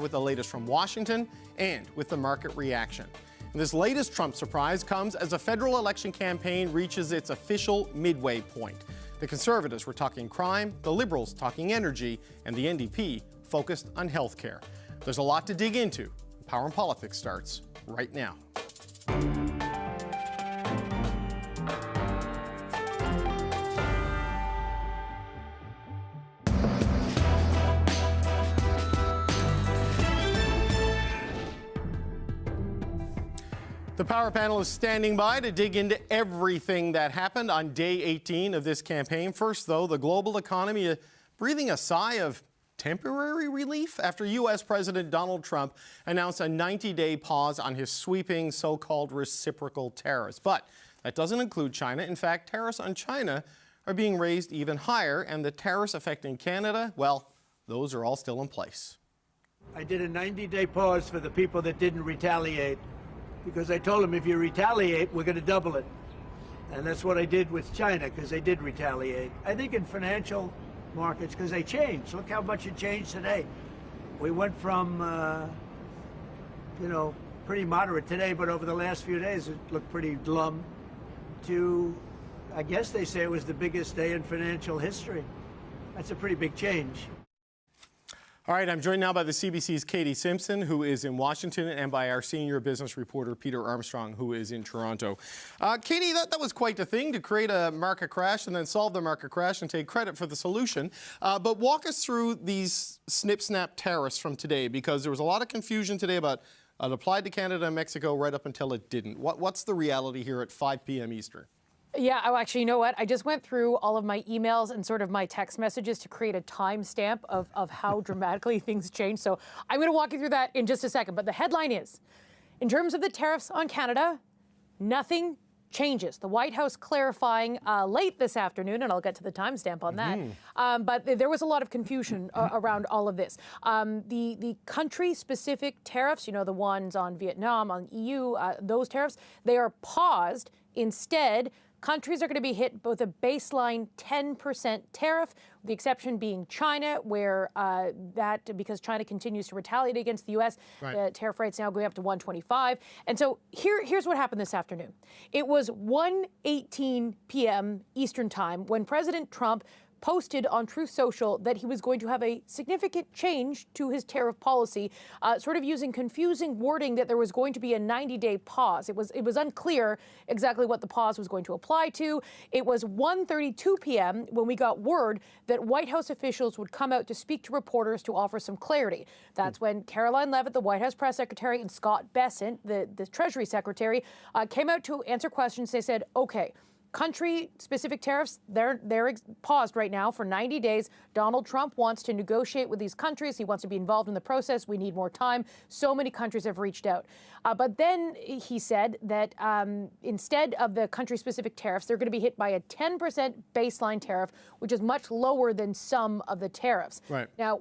With the latest from Washington and with the market reaction. And this latest Trump surprise comes as a federal election campaign reaches its official midway point. The conservatives were talking crime, the liberals talking energy, and the NDP focused on health care. There's a lot to dig into. Power and Politics starts right now. The Power Panel is standing by to dig into everything that happened on day 18 of this campaign. First, though, the global economy breathing a sigh of temporary relief after U.S. President Donald Trump announced a 90-day pause on his sweeping so-called reciprocal tariffs. But that doesn't include China. In fact, tariffs on China are being raised even higher, and the tariffs affecting Canada, well, those are all still in place. I did a 90-day pause for the people that didn't retaliate, because I told them if you retaliate, we're going to double it. And that's what I did with China, because they did retaliate. I think in financial markets, because they changed. Look how much it changed today. We went from, pretty moderate today, but over the last few days it looked pretty glum, to, I guess they say it was the biggest day in financial history. That's a pretty big change. All right, I'm joined now by the CBC's Katie Simpson, who is in Washington, and by our senior business reporter, Peter Armstrong, who is in Toronto. Katie, that was quite the thing, to create a market crash and then solve the market crash and take credit for the solution. But walk us through these snip-snap tariffs from today, because there was a lot of confusion today about it applied to Canada and Mexico right up until it didn't. What's the reality here at 5 p.m. Eastern? Yeah, oh, actually, you know what? I just went through all of my emails and sort of my text messages to create a timestamp of how dramatically things changed. So I'm going to walk you through that in just a second. But the headline is, in terms of the tariffs on Canada, nothing changes. The White House clarifying late this afternoon, and I'll get to the timestamp on that. But there was a lot of confusion around all of this. The country-specific tariffs, you know, the ones on Vietnam, on EU, those tariffs, they are paused. Instead, countries are going to be hit with a baseline 10% tariff, the exception being China, where because China continues to retaliate against the U.S., the tariff rate's now going up to 125. And so here's what happened this afternoon. It was 1:18 p.m. Eastern Time when President Trump posted on Truth Social that he was going to have a significant change to his tariff policy, sort of using confusing wording that there was going to be a 90-day pause. It was unclear exactly what the pause was going to apply to. It was 1:32 p.m. when we got word that White House officials would come out to speak to reporters to offer some clarity. That's when Caroline Leavitt, the White House press secretary, and Scott Bessent, the Treasury secretary, came out to answer questions. They said, okay, country-specific tariffs, they're paused right now for 90 days. Donald Trump wants to negotiate with these countries. He wants to be involved in the process. We need more time. So many countries have reached out. But then he said that instead of the country-specific tariffs, they're going to be hit by a 10% baseline tariff, which is much lower than some of the tariffs. Right. Now,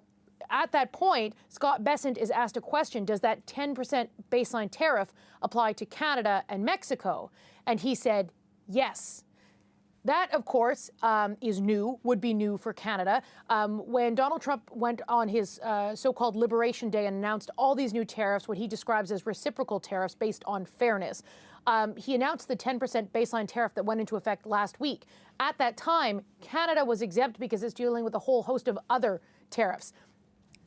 at that point, Scott Bessent is asked a question, does that 10% baseline tariff apply to Canada and Mexico? And he said, yes. That, of course, is new, would be new for Canada. When Donald Trump went on his so-called Liberation Day and announced all these new tariffs, what he describes as reciprocal tariffs based on fairness, he announced the 10% baseline tariff that went into effect last week. At that time, Canada was exempt because it's dealing with a whole host of other tariffs.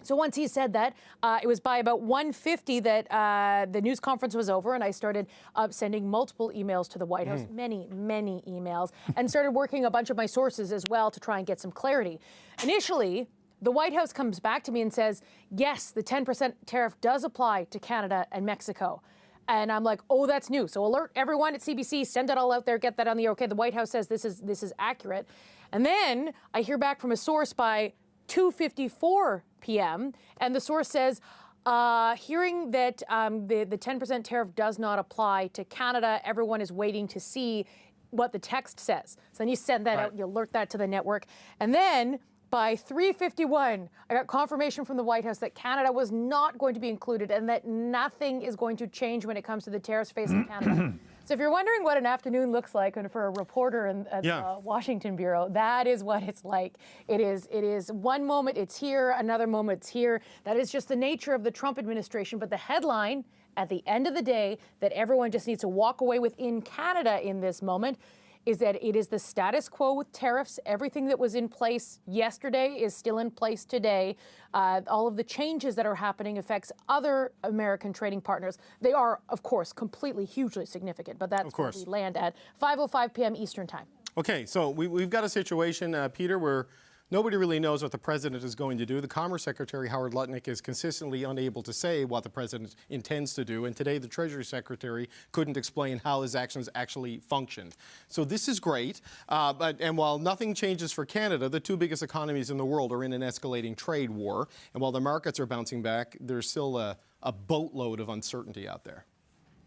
So once he said that, it was by about 1:50 that the news conference was over, and I started sending multiple emails to the White House, many emails, and started working a bunch of my sources as well to try and get some clarity. Initially, the White House comes back to me and says, yes, the 10% tariff does apply to Canada and Mexico. And I'm like, oh, that's new. So alert everyone at CBC, send it all out there, get that on the air. Okay, the White House says this is accurate. And then I hear back from a source by 2:54 p.m. and the source says, hearing that the 10% tariff does not apply to Canada, everyone is waiting to see what the text says. So then you send that out and you alert that to the network. And then by 3:51, I got confirmation from the White House that Canada was not going to be included and that nothing is going to change when it comes to the tariffs facing Canada. So if you're wondering what an afternoon looks like for a reporter at the Washington Bureau, that is what it's like. It is one moment it's here, another moment it's here. That is just the nature of the Trump administration. But the headline at the end of the day that everyone just needs to walk away with in Canada in this moment is that it is the status quo with tariffs. Everything that was in place yesterday is still in place today. All of the changes that are happening affects other American trading partners. They are, of course, completely, hugely significant, but that's where we land at 5:05 p.m. Eastern Time. Okay, so we've got a situation, Peter, where nobody really knows what the president is going to do. The Commerce Secretary, Howard Lutnick, is consistently unable to say what the president intends to do. And today, the Treasury Secretary couldn't explain how his actions actually functioned. So this is great. And while nothing changes for Canada, the two biggest economies in the world are in an escalating trade war. And while the markets are bouncing back, there's still a boatload of uncertainty out there.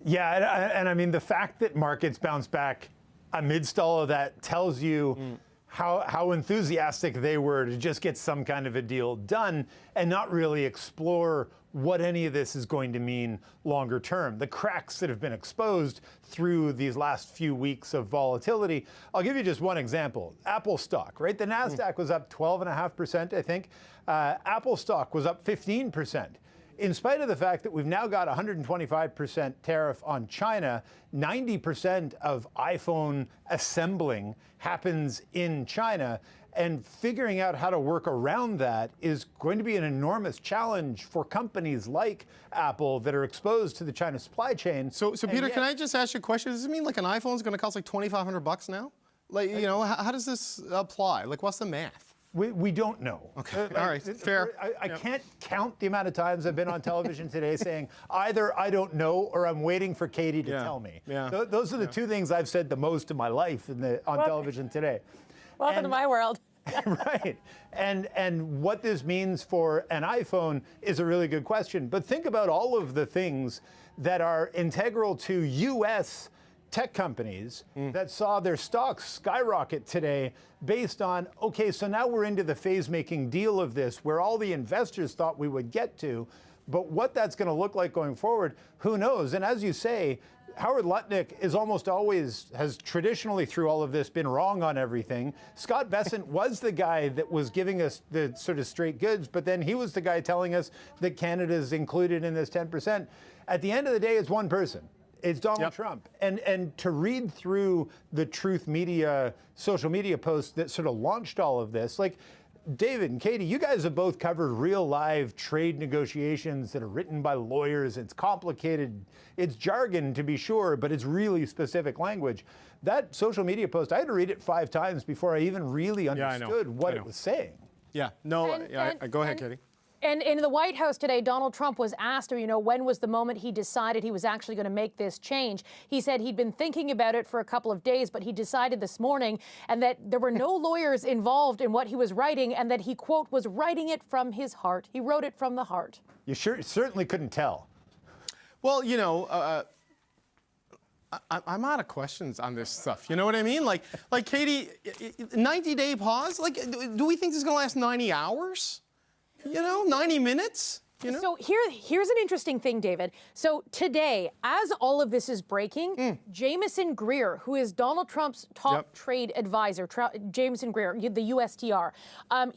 Yeah, and I mean, the fact that markets bounce back amidst all of that tells you how enthusiastic they were to just get some kind of a deal done and not really explore what any of this is going to mean longer term. The cracks that have been exposed through these last few weeks of volatility. I'll give you just one example. Apple stock, right? The NASDAQ was up 12.5%, I think. Apple stock was up 15%. In spite of the fact that we've now got 125% tariff on China, 90% of iPhone assembling happens in China, and figuring out how to work around that is going to be an enormous challenge for companies like Apple that are exposed to the China supply chain. So Peter, can I just ask you a question? Does it mean like an iPhone is going to cost like $2,500 now? Like, you know, how does this apply? Like, what's the math? We don't know. Okay, all right, fair. I can't count the amount of times I've been on television today saying either I don't know or I'm waiting for Katie to tell me. Yeah. Those are the two things I've said the most in my life on television today. Welcome to my world. Right. And what this means for an iPhone is a really good question. But think about all of the things that are integral to U.S. tech companies that saw their stocks skyrocket today based on, okay, so now we're into the phase-making deal of this where all the investors thought we would get to, but what that's going to look like going forward, who knows? And as you say, Howard Lutnick is almost always, has traditionally through all of this been wrong on everything. Scott Bessent was the guy that was giving us the sort of straight goods, but then he was the guy telling us that Canada is included in this 10%. At the end of the day, it's one person. It's Donald Trump. And to read through the Truth Media social media posts that sort of launched all of this, like David and Katie, you guys have both covered real live trade negotiations that are written by lawyers. It's complicated. It's jargon to be sure, but it's really specific language. That social media post, I had to read it 5 times before I even really understood what it was saying. Yeah, no, go ahead, Katie. And in the White House today, Donald Trump was asked, you know, when was the moment he decided he was actually going to make this change? He said he'd been thinking about it for a couple of days, but he decided this morning, and that there were no lawyers involved in what he was writing, and that he, quote, was writing it from his heart. He wrote it from the heart. You certainly couldn't tell. Well, you know, I'm out of questions on this stuff. You know what I mean? Like Katie, 90-day pause? Like, do we think this is going to last 90 hours? You know, 90 minutes? You know? So here's an interesting thing, David. So today, as all of this is breaking, Jameson Greer, who is Donald Trump's top trade advisor, Jameson Greer, the USTR,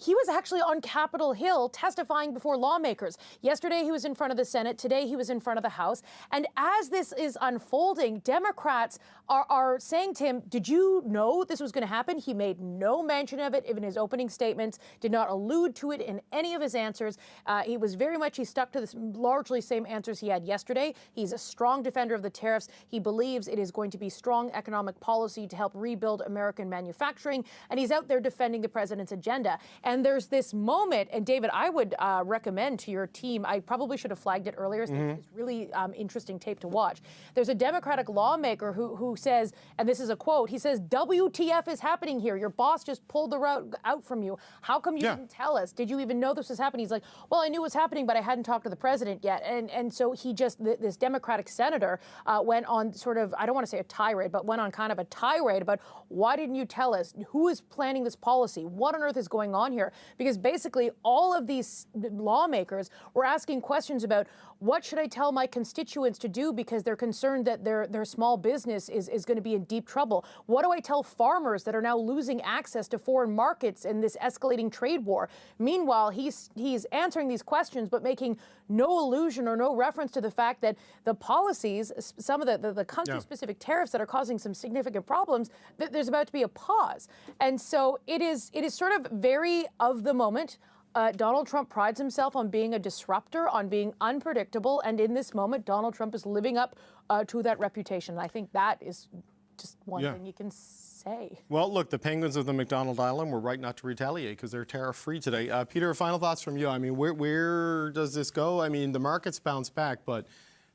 he was actually on Capitol Hill testifying before lawmakers. Yesterday, he was in front of the Senate. Today, he was in front of the House. And as this is unfolding, Democrats are saying to him, did you know this was going to happen? He made no mention of it in his opening statements, did not allude to it in any of his answers. He was very much, he stuck to the largely same answers he had yesterday. He's a strong defender of the tariffs. He believes it is going to be strong economic policy to help rebuild American manufacturing. And he's out there defending the president's agenda. And there's this moment, and David, I would recommend to your team, I probably should have flagged it earlier. It's really interesting tape to watch. There's a Democratic lawmaker who says, and this is a quote, he says, WTF is happening here. Your boss just pulled the rug out from you. How come you didn't tell us? Did you even know this was happening? He's like, well, I knew it was happening, but I hadn't talked to the president yet. And so he just, this Democratic senator went on sort of, I don't want to say a tirade, but went on kind of a tirade about why didn't you tell us? Who is planning this policy? What on earth is going on here? Because basically all of these lawmakers were asking questions about what should I tell my constituents to do because they're concerned that their small business is going to be in deep trouble. What do I tell farmers that are now losing access to foreign markets in this escalating trade war? Meanwhile, he's answering these questions but making no allusion or no reference to the fact that the policies, some of the country-specific tariffs that are causing some significant problems, there's about to be a pause. And so it is sort of very of the moment. Donald Trump prides himself on being a disruptor, on being unpredictable, and in this moment, Donald Trump is living up to that reputation. And I think that is just one thing you can say. Well, look, the penguins of the McDonald Island were right not to retaliate because they're tariff-free today. Peter, final thoughts from you. I mean, where does this go? I mean, the markets bounce back, but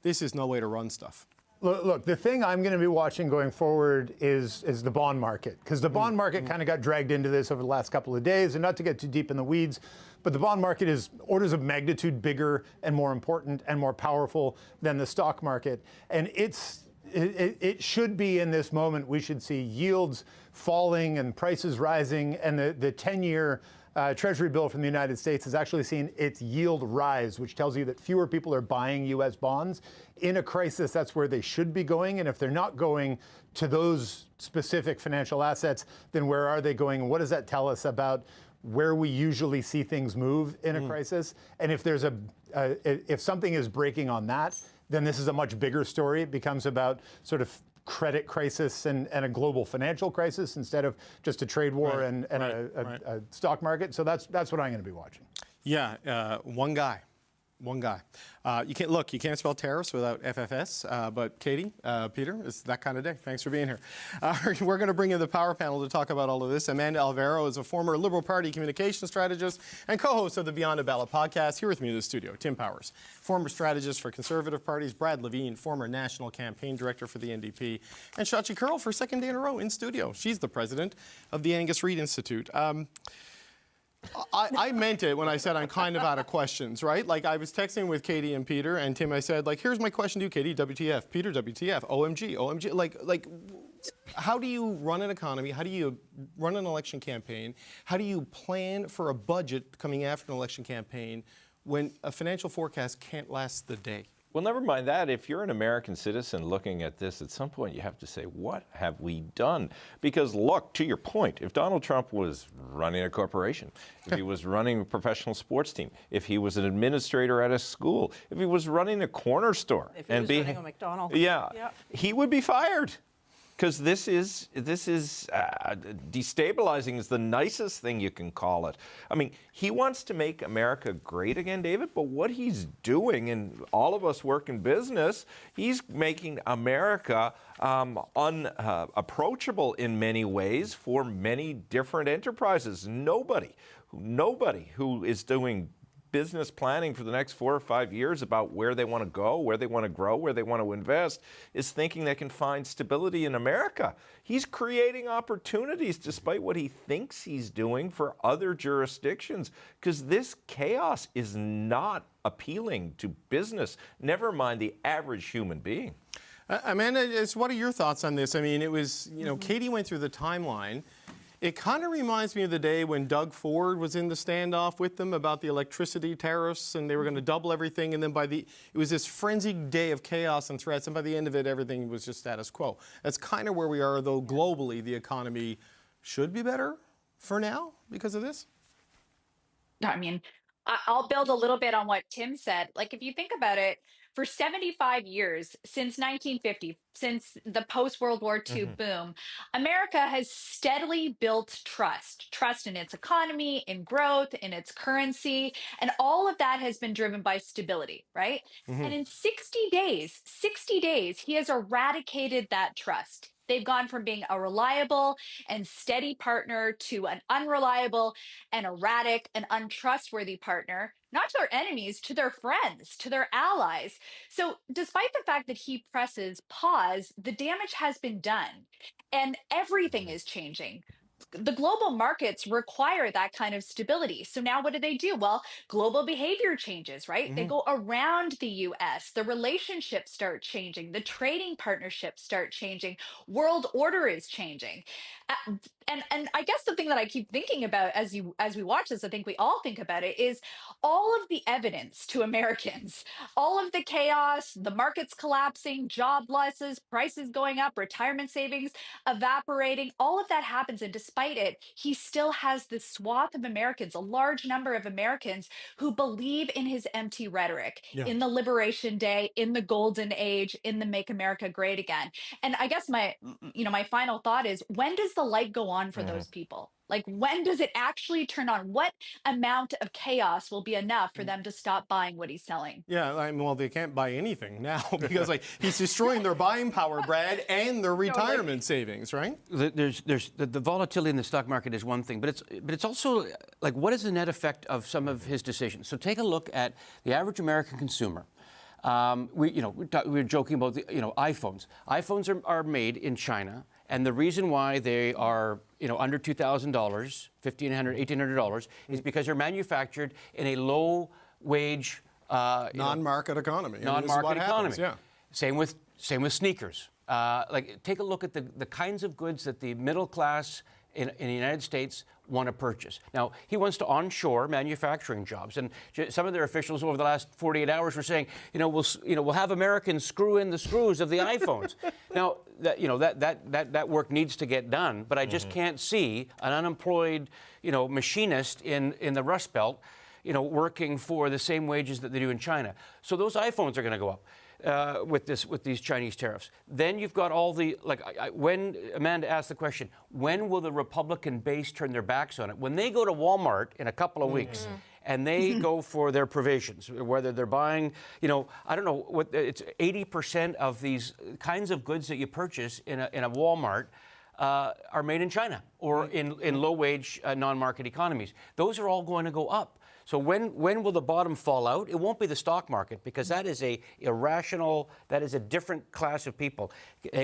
this is no way to run stuff. Look, the thing I'm going to be watching going forward is the bond market, because the bond market kind of got dragged into this over the last couple of days, and not to get too deep in the weeds, but the bond market is orders of magnitude bigger and more important and more powerful than the stock market. And it should be in this moment, we should see yields falling and prices rising, and the 10-year Treasury bill from the United States has actually seen its yield rise, which tells you that fewer people are buying U.S. bonds. In a crisis, that's where they should be going. And if they're not going to those specific financial assets, then where are they going? And what does that tell us about where we usually see things move in a crisis? And if there's if something is breaking on that, then this is a much bigger story. It becomes about sort of credit crisis and a global financial crisis instead of just a trade war and a stock market. So that's what I'm going to be watching. Yeah, one guy. You can't spell tariffs without FFS, but Katie, Peter, it's that kind of day. Thanks for being here. We're going to bring in the power panel to talk about all of this. Amanda Alvaro is a former Liberal Party communication strategist and co-host of the Beyond a Ballot podcast. Here with me in the studio, Tim Powers, former strategist for Conservative parties, Brad Levine, former national campaign director for the NDP, and Shachi Kurl for second day in a row in studio. She's the president of the Angus Reid Institute. I meant it when I said I'm kind of out of questions, right? Like I was texting with Katie and Peter and Tim. I said, like, here's my question to you, Katie, WTF, Peter, WTF, OMG. Like, how do you run an economy? How do you run an election campaign? How do you plan for a budget coming after an election campaign when a financial forecast can't last the day? Well, never mind that. If you're an American citizen looking at this, at some point you have to say, what have we done? Because look, to your point, if Donald Trump was running a corporation, if he was running a professional sports team, if he was an administrator at a school, if he was running a corner store, if he was running a McDonald's, he would be fired. Because this is destabilizing is the nicest thing you can call it. I mean, he wants to make America great again, David, but what he's doing, and all of us work in business, he's making America unapproachable in many ways for many different enterprises. Nobody who is doing business planning for the next 4 or 5 years about where they want to go, where they want to grow, where they want to invest, is thinking they can find stability in America. He's creating opportunities despite what he thinks he's doing for other jurisdictions, because this chaos is not appealing to business, never mind the average human being. Amanda, what are your thoughts on this? I mean, it was, Katie went through the timeline. It kind of reminds me of the day when Doug Ford was in the standoff with them about the electricity tariffs, and they were going to double everything. And then it was this frenzied day of chaos and threats, and by the end of it, everything was just status quo. That's kind of where we are, though globally, the economy should be better for now because of this. I mean, I'll build a little bit on what Tim said. Like, if you think about it, for 75 years, since 1950, since the post-World War II boom, America has steadily built trust in its economy, in growth, in its currency, and all of that has been driven by stability, right? And in 60 days, he has eradicated that trust. They've gone from being a reliable and steady partner to an unreliable and erratic and untrustworthy partner, not to their enemies, to their friends, to their allies. So despite the fact that he presses pause, the damage has been done and everything is changing. the global markets require that kind of stability. So now what do? Well, global behavior changes, right? They go around the US. The relationships start changing. The trading partnerships start changing. World order is changing. And I guess the thing that I keep thinking about as we watch this, I think we all think about it, is all of the evidence to Americans, all of the chaos, the markets collapsing, job losses, prices going up, retirement savings evaporating, all of that happens. And despite it, he still has this swath of Americans, a large number of Americans who believe in his empty rhetoric, in the Liberation Day, in the Golden Age, in the Make America Great Again. And I guess my final thought is, when does the light go on for those people? Like, when does it actually turn on? What amount of chaos will be enough for them to stop buying what he's selling? Yeah, I mean, well, they can't buy anything now because like he's destroying their buying power, Brad, and their retirement savings, right? There's the volatility in the stock market is one thing, but it's also like, what is the net effect of some of his decisions? So take a look at the average American consumer. We were joking about the iPhones. iPhones are made in China, and the reason why they are under $2,000, $1,500, $1,800 is because they're manufactured in a low wage non-market economy. Non-market economy. Yeah. Same with sneakers. Take a look at the kinds of goods that the middle class in the United States want to purchase. Now, he wants to onshore manufacturing jobs, and some of their officials over the last 48 hours were saying, we'll have Americans screw in the screws of the iPhones. Now, that work needs to get done, but I just can't see an unemployed, machinist in the Rust Belt, working for the same wages that they do in China. So those iPhones are going to go up. With these Chinese tariffs. Then you've got all the, when Amanda asked the question, when will the Republican base turn their backs on it? When they go to Walmart in a couple of weeks and they go for their provisions, whether they're buying, I don't know, it's 80% of these kinds of goods that you purchase in a Walmart are made in China or in low-wage, non-market economies. Those are all going to go up. So when will the bottom fall out? It won't be the stock market, because that is a irrational, that is a different class of people,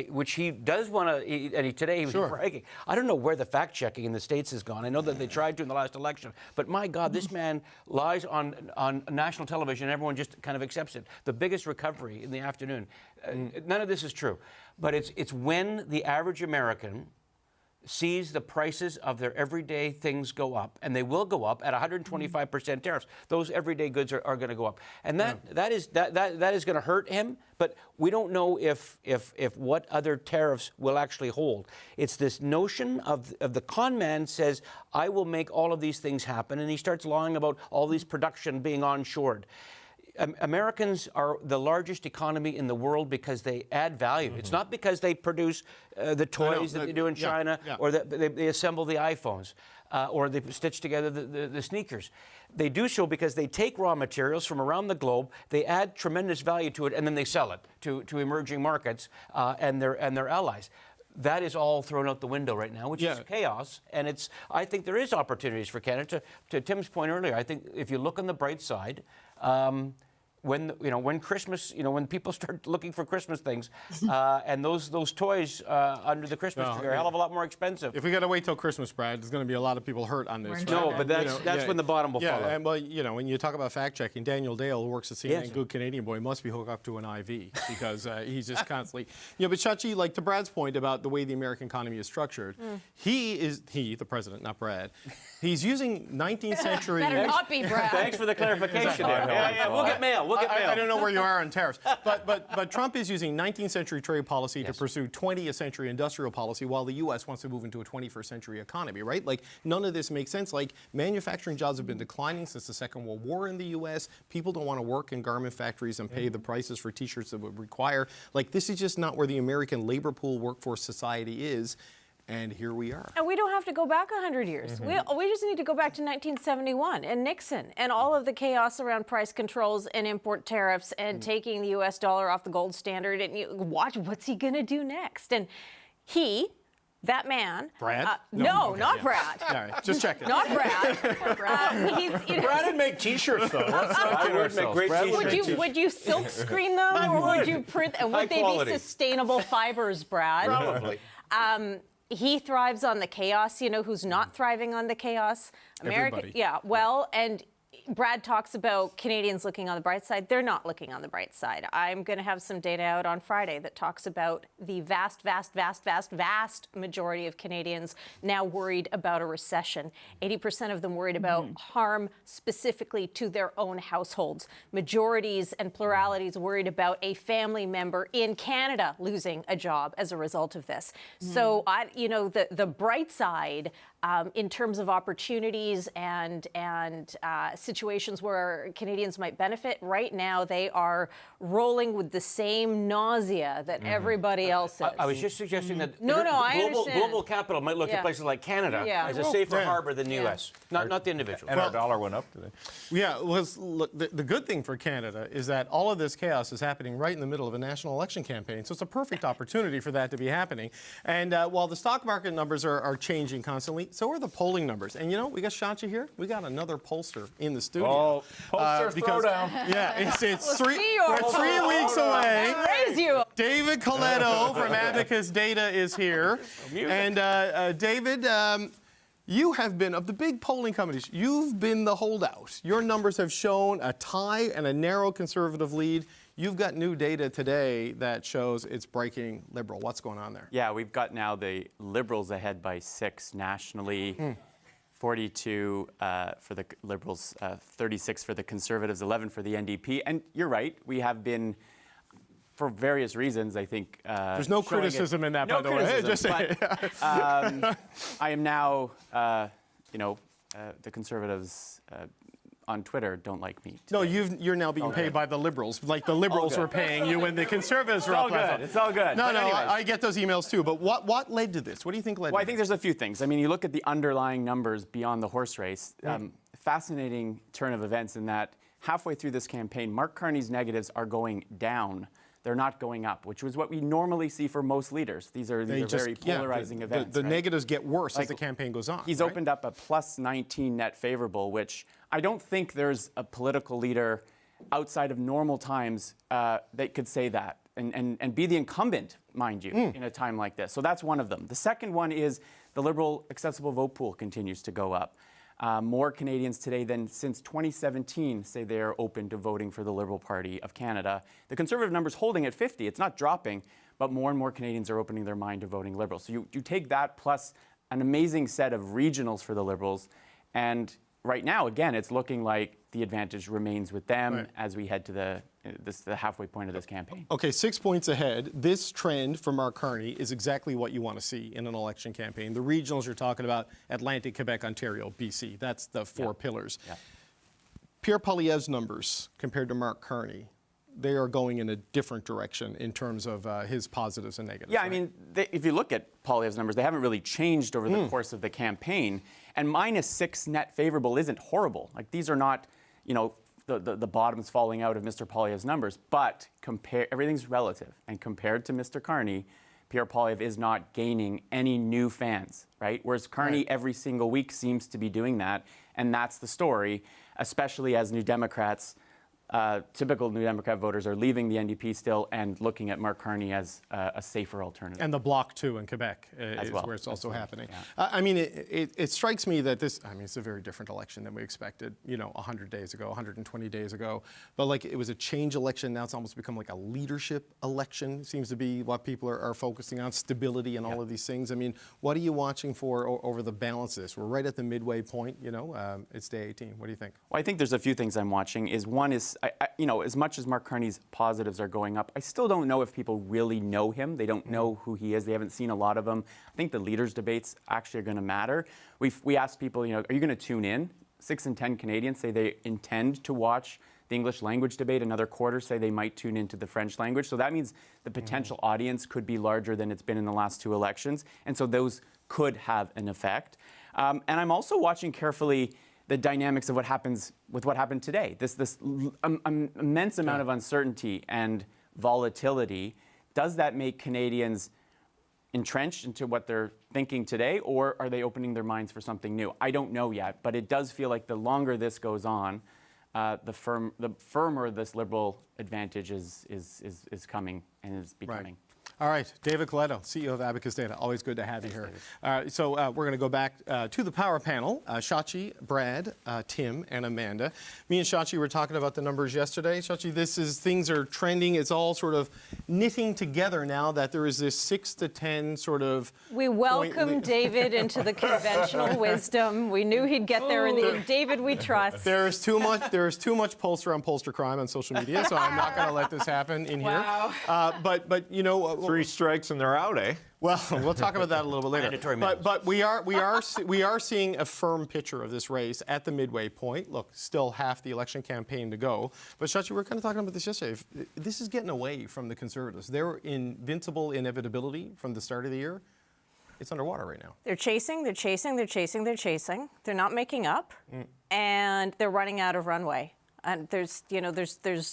which he does want to, and today he was bragging. I don't know where the fact-checking in the States has gone. I know that they tried to in the last election, but my God, this man lies on national television and everyone just kind of accepts it. The biggest recovery in the afternoon. None of this is true, but it's when the average American sees the prices of their everyday things go up, and they will go up at 125% tariffs. Those everyday goods are going to go up, and that is going to hurt him. But we don't know if what other tariffs will actually hold. It's this notion of the con man says, I will make all of these things happen, and he starts lying about all these production being onshored. Americans are the largest economy in the world because they add value. It's not because they produce the toys that they do in China or that they assemble the iPhones or they stitch together the sneakers. They do so because they take raw materials from around the globe, they add tremendous value to it, and then they sell it to emerging markets and their allies. That is all thrown out the window right now, which is chaos. And I think there is opportunities for Canada. To Tim's point earlier, I think if you look on the bright side, when Christmas, when people start looking for Christmas things, and those toys under the Christmas tree are a hell of a lot more expensive. If we got to wait till Christmas, Brad, there's going to be a lot of people hurt on this. No, but that's when the bottom will fall out. And when you talk about fact checking, Daniel Dale, who works at CNN, good Canadian boy, must be hooked up to an IV because he's just constantly. But Chachi, like to Brad's point about the way the American economy is structured, he, the president, not Brad, he's using 19th century. Better not be Brad. Thanks for the clarification. We'll get mail. I don't know where you are on tariffs, but Trump is using 19th century trade policy to pursue 20th century industrial policy, while the U.S. wants to move into a 21st century economy, right? Like, none of this makes sense. Like, manufacturing jobs have been declining since the Second World War in the U.S. People don't want to work in garment factories and pay the prices for T-shirts that would require. Like, this is just not where the American labor pool workforce society is. And here we are. And we don't have to go back 100 years. We just need to go back to 1971 and Nixon and all of the chaos around price controls and import tariffs and taking the U.S. dollar off the gold standard. And you watch, what's he going to do next? And that man. Brad? No, not Brad. All right, just check it. Not Brad. Brad would make T-shirts, though. I would make great T-shirts. Would you silk screen them, or would you print? And would they be sustainable fibers, Brad? Probably. he thrives on the chaos. You know who's not thriving on the chaos? Everybody. Yeah, well, and Brad talks about Canadians looking on the bright side. They're not looking on the bright side. I'm going to have some data out on Friday that talks about the vast majority of Canadians now worried about a recession. 80% of them worried about harm specifically to their own households. Majorities and pluralities worried about a family member in Canada losing a job as a result of this. So, the bright side in terms of opportunities and situations where Canadians might benefit, right now they are rolling with the same nausea that everybody else is. I was just suggesting that I understand. global capital might look at places like Canada as a safer harbor than the U.S., not the individual. And our dollar went up today. Yeah, look, the good thing for Canada is that all of this chaos is happening right in the middle of a national election campaign, so it's a perfect opportunity for that to be happening. And while the stock market numbers are changing constantly, so are the polling numbers. And we got Shancha here. We got another pollster in the studio. Oh, pollster throwdown. Yeah, it's We'll see you. we're 3 weeks away. Raise you. David Coletto from Abacus Data is here. And David, you have been, of the big polling companies, you've been the holdout. Your numbers have shown a tie and a narrow conservative lead. You've got new data today that shows it's breaking Liberal. What's going on there? Yeah, we've got now the Liberals ahead by 6 nationally, 42 for the Liberals, 36 for the Conservatives, 11 for the NDP. And you're right, we have been, for various reasons, I think. There's no criticism in that, by the way. Hey, just say it. I am now, the Conservatives on Twitter don't like me. No, you're now being paid by the Liberals, like the Liberals were paying you when the Conservatives were up. It's all good. No, But no, anyways. I get those emails too. But what led to this? What do you think led to Well, I think there's a few things. I mean, you look at the underlying numbers beyond the horse race. Fascinating turn of events in that halfway through this campaign, Mark Carney's negatives are going down. They're not going up, which was what we normally see for most leaders. These are very polarizing events. The right? negatives get worse as the campaign goes on. He's opened up a plus 19 net favorable, which I don't think there's a political leader outside of normal times that could say that and be the incumbent, mind you, in a time like this. So that's one of them. The second one is the Liberal accessible vote pool continues to go up. More Canadians today than since 2017 say they are open to voting for the Liberal Party of Canada. The Conservative number's holding at 50. It's not dropping, but more and more Canadians are opening their mind to voting Liberal. So you take that plus an amazing set of regionals for the Liberals, and right now, again, it's looking like the advantage remains with them as we head to the halfway point of this campaign. Okay, 6 points ahead. This trend for Mark Carney is exactly what you want to see in an election campaign. The regionals you're talking about, Atlantic, Quebec, Ontario, BC. That's the four pillars. Yeah. Pierre Poilievre's numbers compared to Mark Carney, they are going in a different direction in terms of his positives and negatives. Yeah, I mean, if you look at Poilievre's numbers, they haven't really changed over the course of the campaign. And -6 net favorable isn't horrible. Like, these are not, the bottoms falling out of Mr. Poilievre's numbers, but everything's relative. And compared to Mr. Carney, Pierre Poilievre is not gaining any new fans, right? Whereas Carney every single week seems to be doing that, and that's the story, especially as New Democrats, typical New Democrat voters are leaving the NDP still and looking at Mark Carney as a safer alternative. And the Bloc, too, in Quebec is where it's also happening. Yeah. I mean, it strikes me that it's a very different election than we expected, 100 days ago, 120 days ago. But, it was a change election. Now it's almost become like a leadership election. It seems to be what people are focusing on, stability and all of these things. I mean, what are you watching for over the balance of this? We're right at the midway point, it's day 18. What do you think? Well, I think there's a few things I'm watching. One is, as much as Mark Carney's positives are going up, I still don't know if people really know him. They don't know who he is. They haven't seen a lot of him. I think the leaders' debates actually are going to matter. We asked people, are you going to tune in? 6 in 10 Canadians say they intend to watch the English language debate. Another quarter say they might tune into the French language. So that means the potential audience could be larger than it's been in the last 2 elections. And so those could have an effect. And I'm also watching carefully the dynamics of what happened today. This immense amount of uncertainty and volatility. Does that make Canadians entrenched into what they're thinking today, or are they opening their minds for something new? I don't know yet, but it does feel like the longer this goes on, the firmer this Liberal advantage is coming and is becoming. All right, David Coletto, CEO of Abacus Data. Always good to have you here. So we're going to go back to the power panel. Shachi, Brad, Tim, and Amanda. Me and Shachi were talking about the numbers yesterday. Shachi, things are trending. It's all sort of knitting together now that there is this 6 to 10 sort of. We welcome David into the conventional wisdom. We knew he'd get there in the end. David, we trust. There is too much pollster on pollster crime on social media, so I'm not going to let this happen in here. But you know. 3 strikes and they're out, eh? Well, we'll talk about that a little bit later. Mandatory But we are seeing a firm picture of this race at the midway point. Look, still half the election campaign to go. But Shachi, we were kind of talking about this yesterday. This is getting away from the Conservatives. Their invincible inevitability from the start of the year, it's underwater right now. They're chasing. They're not making up, and they're running out of runway. And there's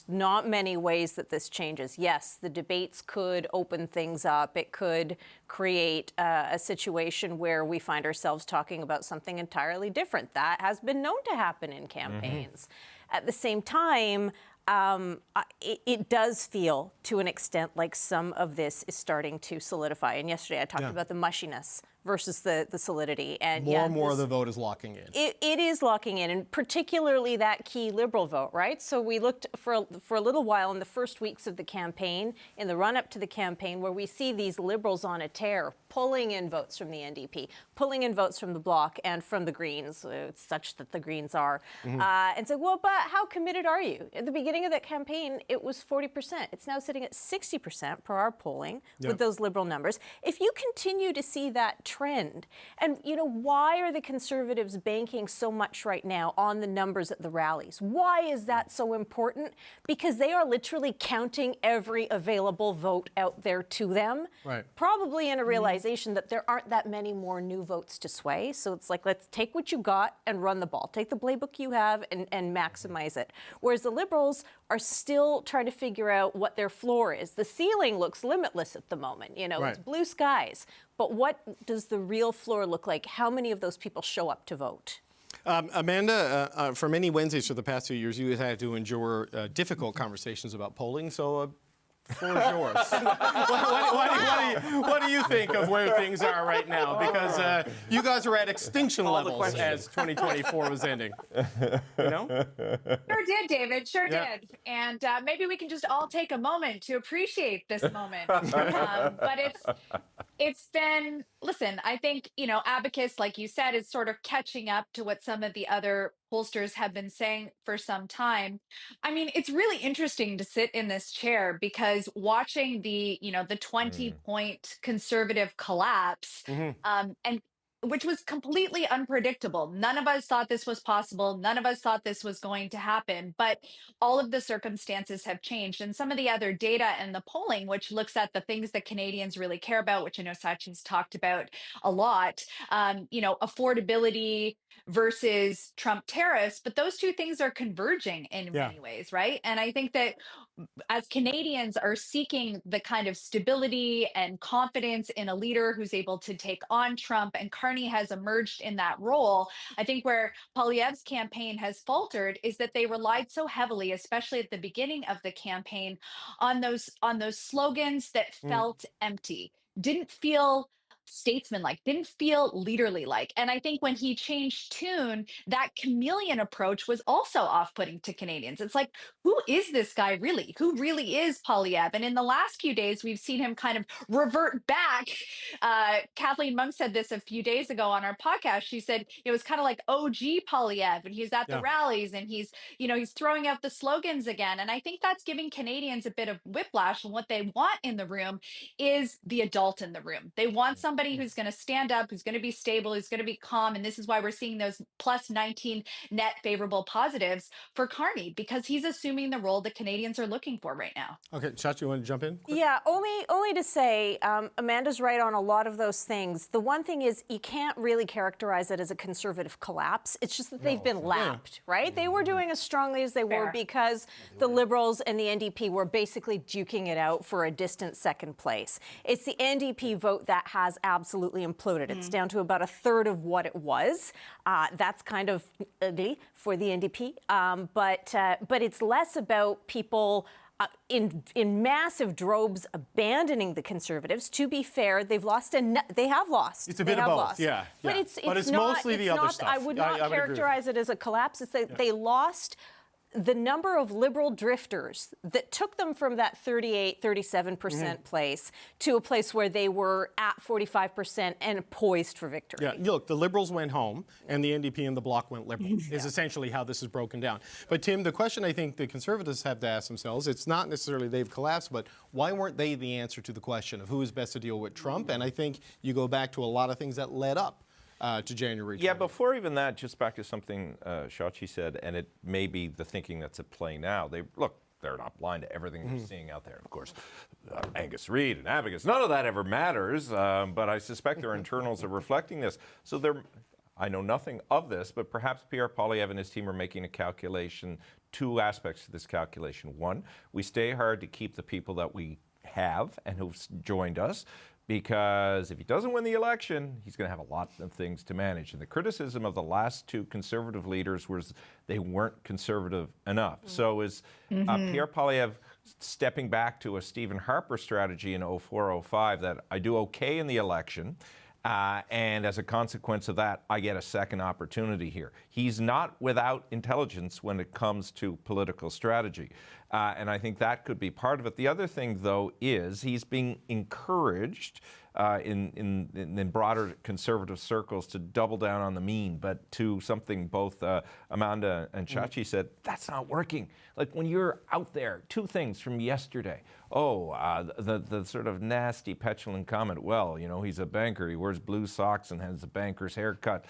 not many ways that this changes. Yes, the debates could open things up. It could create a situation where we find ourselves talking about something entirely different. That has been known to happen in campaigns. At the same time, it does feel, to an extent, like some of this is starting to solidify. And yesterday I talked about the mushiness versus the solidity. And more and more of the vote is locking in. It is locking in, and particularly that key Liberal vote, right? So we looked for a little while in the first weeks of the campaign, in the run-up to the campaign, where we see these Liberals on a tear, pulling in votes from the NDP, pulling in votes from the Bloc and from the Greens, such that the Greens are, and said, well, but how committed are you? At the beginning of that campaign, it was 40%. It's now sitting at 60% per our polling with those Liberal numbers. If you continue to see that trend, and why are the Conservatives banking so much right now on the numbers at the rallies? Why is that so important? Because they are literally counting every available vote out there to them, probably in a realization that there aren't that many more new votes to sway. So it's like, let's take what you got and run the ball. Take the playbook you have and maximize it. Whereas the Liberals are still trying to figure out what their floor is. The ceiling looks limitless at the moment. It's blue skies. But what does the real floor look like? How many of those people show up to vote? Amanda, for many Wednesdays for the past 2 years, you had to endure difficult conversations about polling. So the floor is yours. What do you think of where things are right now? Because you guys are at extinction levels as 2024 was ending. Sure did, David. Sure did. And maybe we can just all take a moment to appreciate this moment. But it's been, listen, I think, Abacus, like you said, is sort of catching up to what some of the other pollsters have been saying for some time. I mean, it's really interesting to sit in this chair because watching the 20-point conservative collapse, and which was completely unpredictable. None of us thought this was possible. None of us thought this was going to happen, but all of the circumstances have changed. And some of the other data and the polling, which looks at the things that Canadians really care about, which I know Sachi's talked about a lot, affordability versus Trump tariffs, but those two things are converging in many ways, right? And I think that as Canadians are seeking the kind of stability and confidence in a leader who's able to take on Trump, and Carney has emerged in that role, I think where Poilievre's campaign has faltered is that they relied so heavily, especially at the beginning of the campaign, on those slogans that felt empty, didn't feel statesman-like, didn't feel leaderly-like. And I think when he changed tune, that chameleon approach was also off-putting to Canadians. It's like, who is this guy really? Who really is Poilievre? And in the last few days, we've seen him kind of revert back. Kathleen Monk said this a few days ago on our podcast. She said it was kind of like OG Poilievre, and he's at the rallies, and he's throwing out the slogans again. And I think that's giving Canadians a bit of whiplash. And what they want in the room is the adult in the room. They want somebody who's going to stand up, who's going to be stable, who's going to be calm. And this is why we're seeing those plus 19 net favorable positives for Carney, because he's assuming the role that Canadians are looking for right now. Okay, Shachi, you want to jump in? Quick? Yeah, only to say Amanda's right on a lot of those things. The one thing is you can't really characterize it as a conservative collapse. It's just that they've been lapped, right? They were doing as strongly as they were because the Liberals and the NDP were basically duking it out for a distant second place. It's the NDP vote that has absolutely imploded. It's down to about a third of what it was. That's kind of ugly for the NDP, but it's less about people in massive droves abandoning the Conservatives. To be fair, they have lost. It's a bit of both, yeah. But it's not, mostly the other stuff. I would not characterize it as a collapse. It's that they lost the number of liberal drifters that took them from that 38, 37% place to a place where they were at 45% and poised for victory. Yeah, look, the Liberals went home and the NDP and the Bloc went Liberal, is essentially how this is broken down. But Tim, the question I think the Conservatives have to ask themselves, it's not necessarily they've collapsed, but why weren't they the answer to the question of who is best to deal with Trump? And I think you go back to a lot of things that led up to January 20th. Yeah, before even that, just back to something Shachi said, and it may be the thinking that's at play now. They're not blind to everything they're seeing out there. Of course, Angus Reid and advocates, none of that ever matters, but I suspect their internals are reflecting this. So I know nothing of this, but perhaps Pierre Poilievre and his team are making a calculation, two aspects to this calculation. One, we stay hard to keep the people that we have and who've joined us, because if he doesn't win the election, he's going to have a lot of things to manage. And the criticism of the last two Conservative leaders was they weren't conservative enough. So is Pierre Poilievre stepping back to a Stephen Harper strategy in 04-05 that I do okay in the election, and as a consequence of that, I get a second opportunity here. He's not without intelligence when it comes to political strategy. And I think that could be part of it. The other thing, though, is he's being encouraged in broader conservative circles to double down on the mean, but to something both Amanda and Shachi said, that's not working. Like when you're out there, two things from yesterday. The sort of nasty, petulant comment, well, you know, he's a banker, he wears blue socks and has a banker's haircut.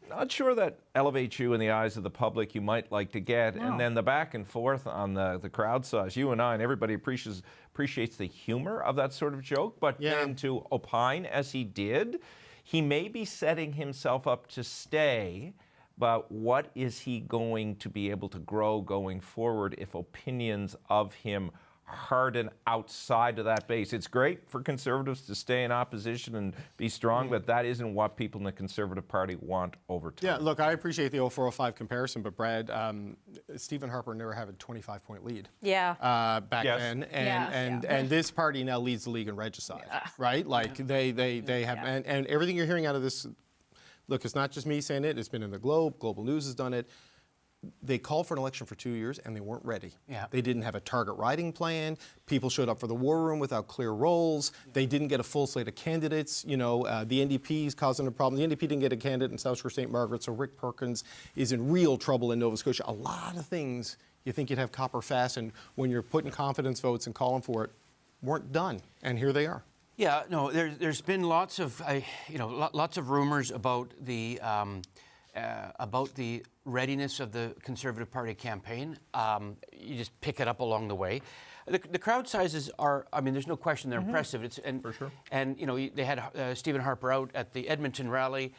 Not sure that elevates you in the eyes of the public you might like to get. No. And then the back and forth on the crowd size, you and I and everybody appreciates the humor of that sort of joke, but then to opine as he did, he may be setting himself up to stay, but what is he going to be able to grow going forward if opinions of him harden outside of that base? It's great for Conservatives to stay in opposition and be strong, but that isn't what people in the Conservative Party want over time. Yeah, look, I appreciate the 04-05 comparison, but Brad, Stephen Harper never had a 25-point lead back then, and this party now leads the league in regicide, right? Like they have, and everything you're hearing out of this, look, it's not just me saying it, it's been in the Globe, Global News has done it. They called for an election for 2 years and they weren't ready. They didn't have a target riding plan. People showed up for the war room without clear roles. They didn't get a full slate of candidates. You know, the NDP is causing a problem. The NDP didn't get a candidate in South Shore St. Margaret, so Rick Perkins is in real trouble in Nova Scotia. A lot of things you think you'd have copper fast, and when you're putting confidence votes and calling for it, weren't done. And here they are. Yeah, no, there's been lots of rumors about the readiness of the Conservative Party campaign. You just pick it up along the way. The crowd sizes are, I mean, there's no question they're impressive. For sure. And, you know, they had Stephen Harper out at the Edmonton rally.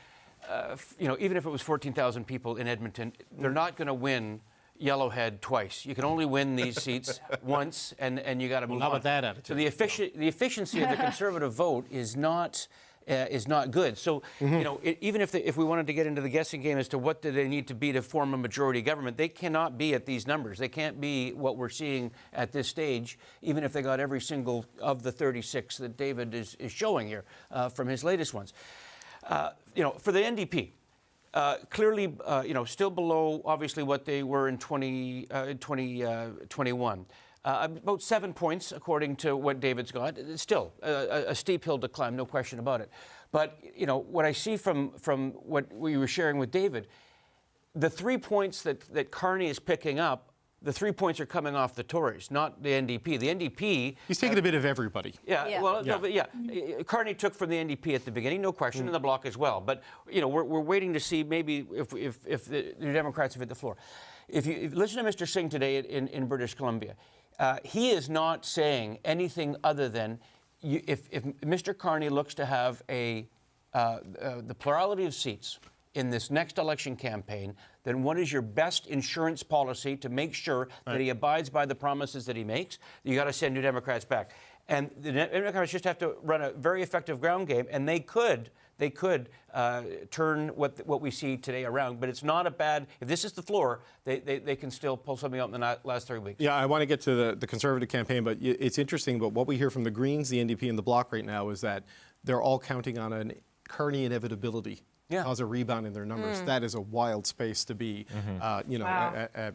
You know, even if it was 14,000 people in Edmonton, they're not going to win Yellowhead twice. You can only win these seats once, and you got to move on. How about that attitude? So the efficiency of the Conservative vote is not good. So, you know, even if we wanted to get into the guessing game as to what do they need to be to form a majority government, they cannot be at these numbers. They can't be what we're seeing at this stage, even if they got every single of the 36 that David is showing here from his latest ones. You know, for the NDP, clearly, you know, still below, obviously, what they were in 2021. About 7 points, according to what David's got. It's still a steep hill to climb, no question about it. But, you know, what I see from what we were sharing with David, the 3 points that Carney is picking up, the 3 points are coming off the Tories, not the NDP. The NDP... He's taking a bit of everybody. Carney took from the NDP at the beginning, no question, and the Bloc as well. But, you know, we're waiting to see maybe if the New Democrats have hit the floor. If you listen to Mr. Singh today in British Columbia, he is not saying anything other than if Mr. Carney looks to have the plurality of seats in this next election campaign, then what is your best insurance policy to make sure that he abides by the promises that he makes? You got to send New Democrats back. And the Democrats just have to run a very effective ground game, and they could they could turn what we see today around. But it's not a bad, if this is the floor, they can still pull something out in the last 3 weeks. Yeah, I want to get to the Conservative campaign, but it's interesting. But what we hear from the Greens, the NDP, and the Bloc right now is that they're all counting on an Carney inevitability. Cause a rebound in their numbers. That is a wild space to be,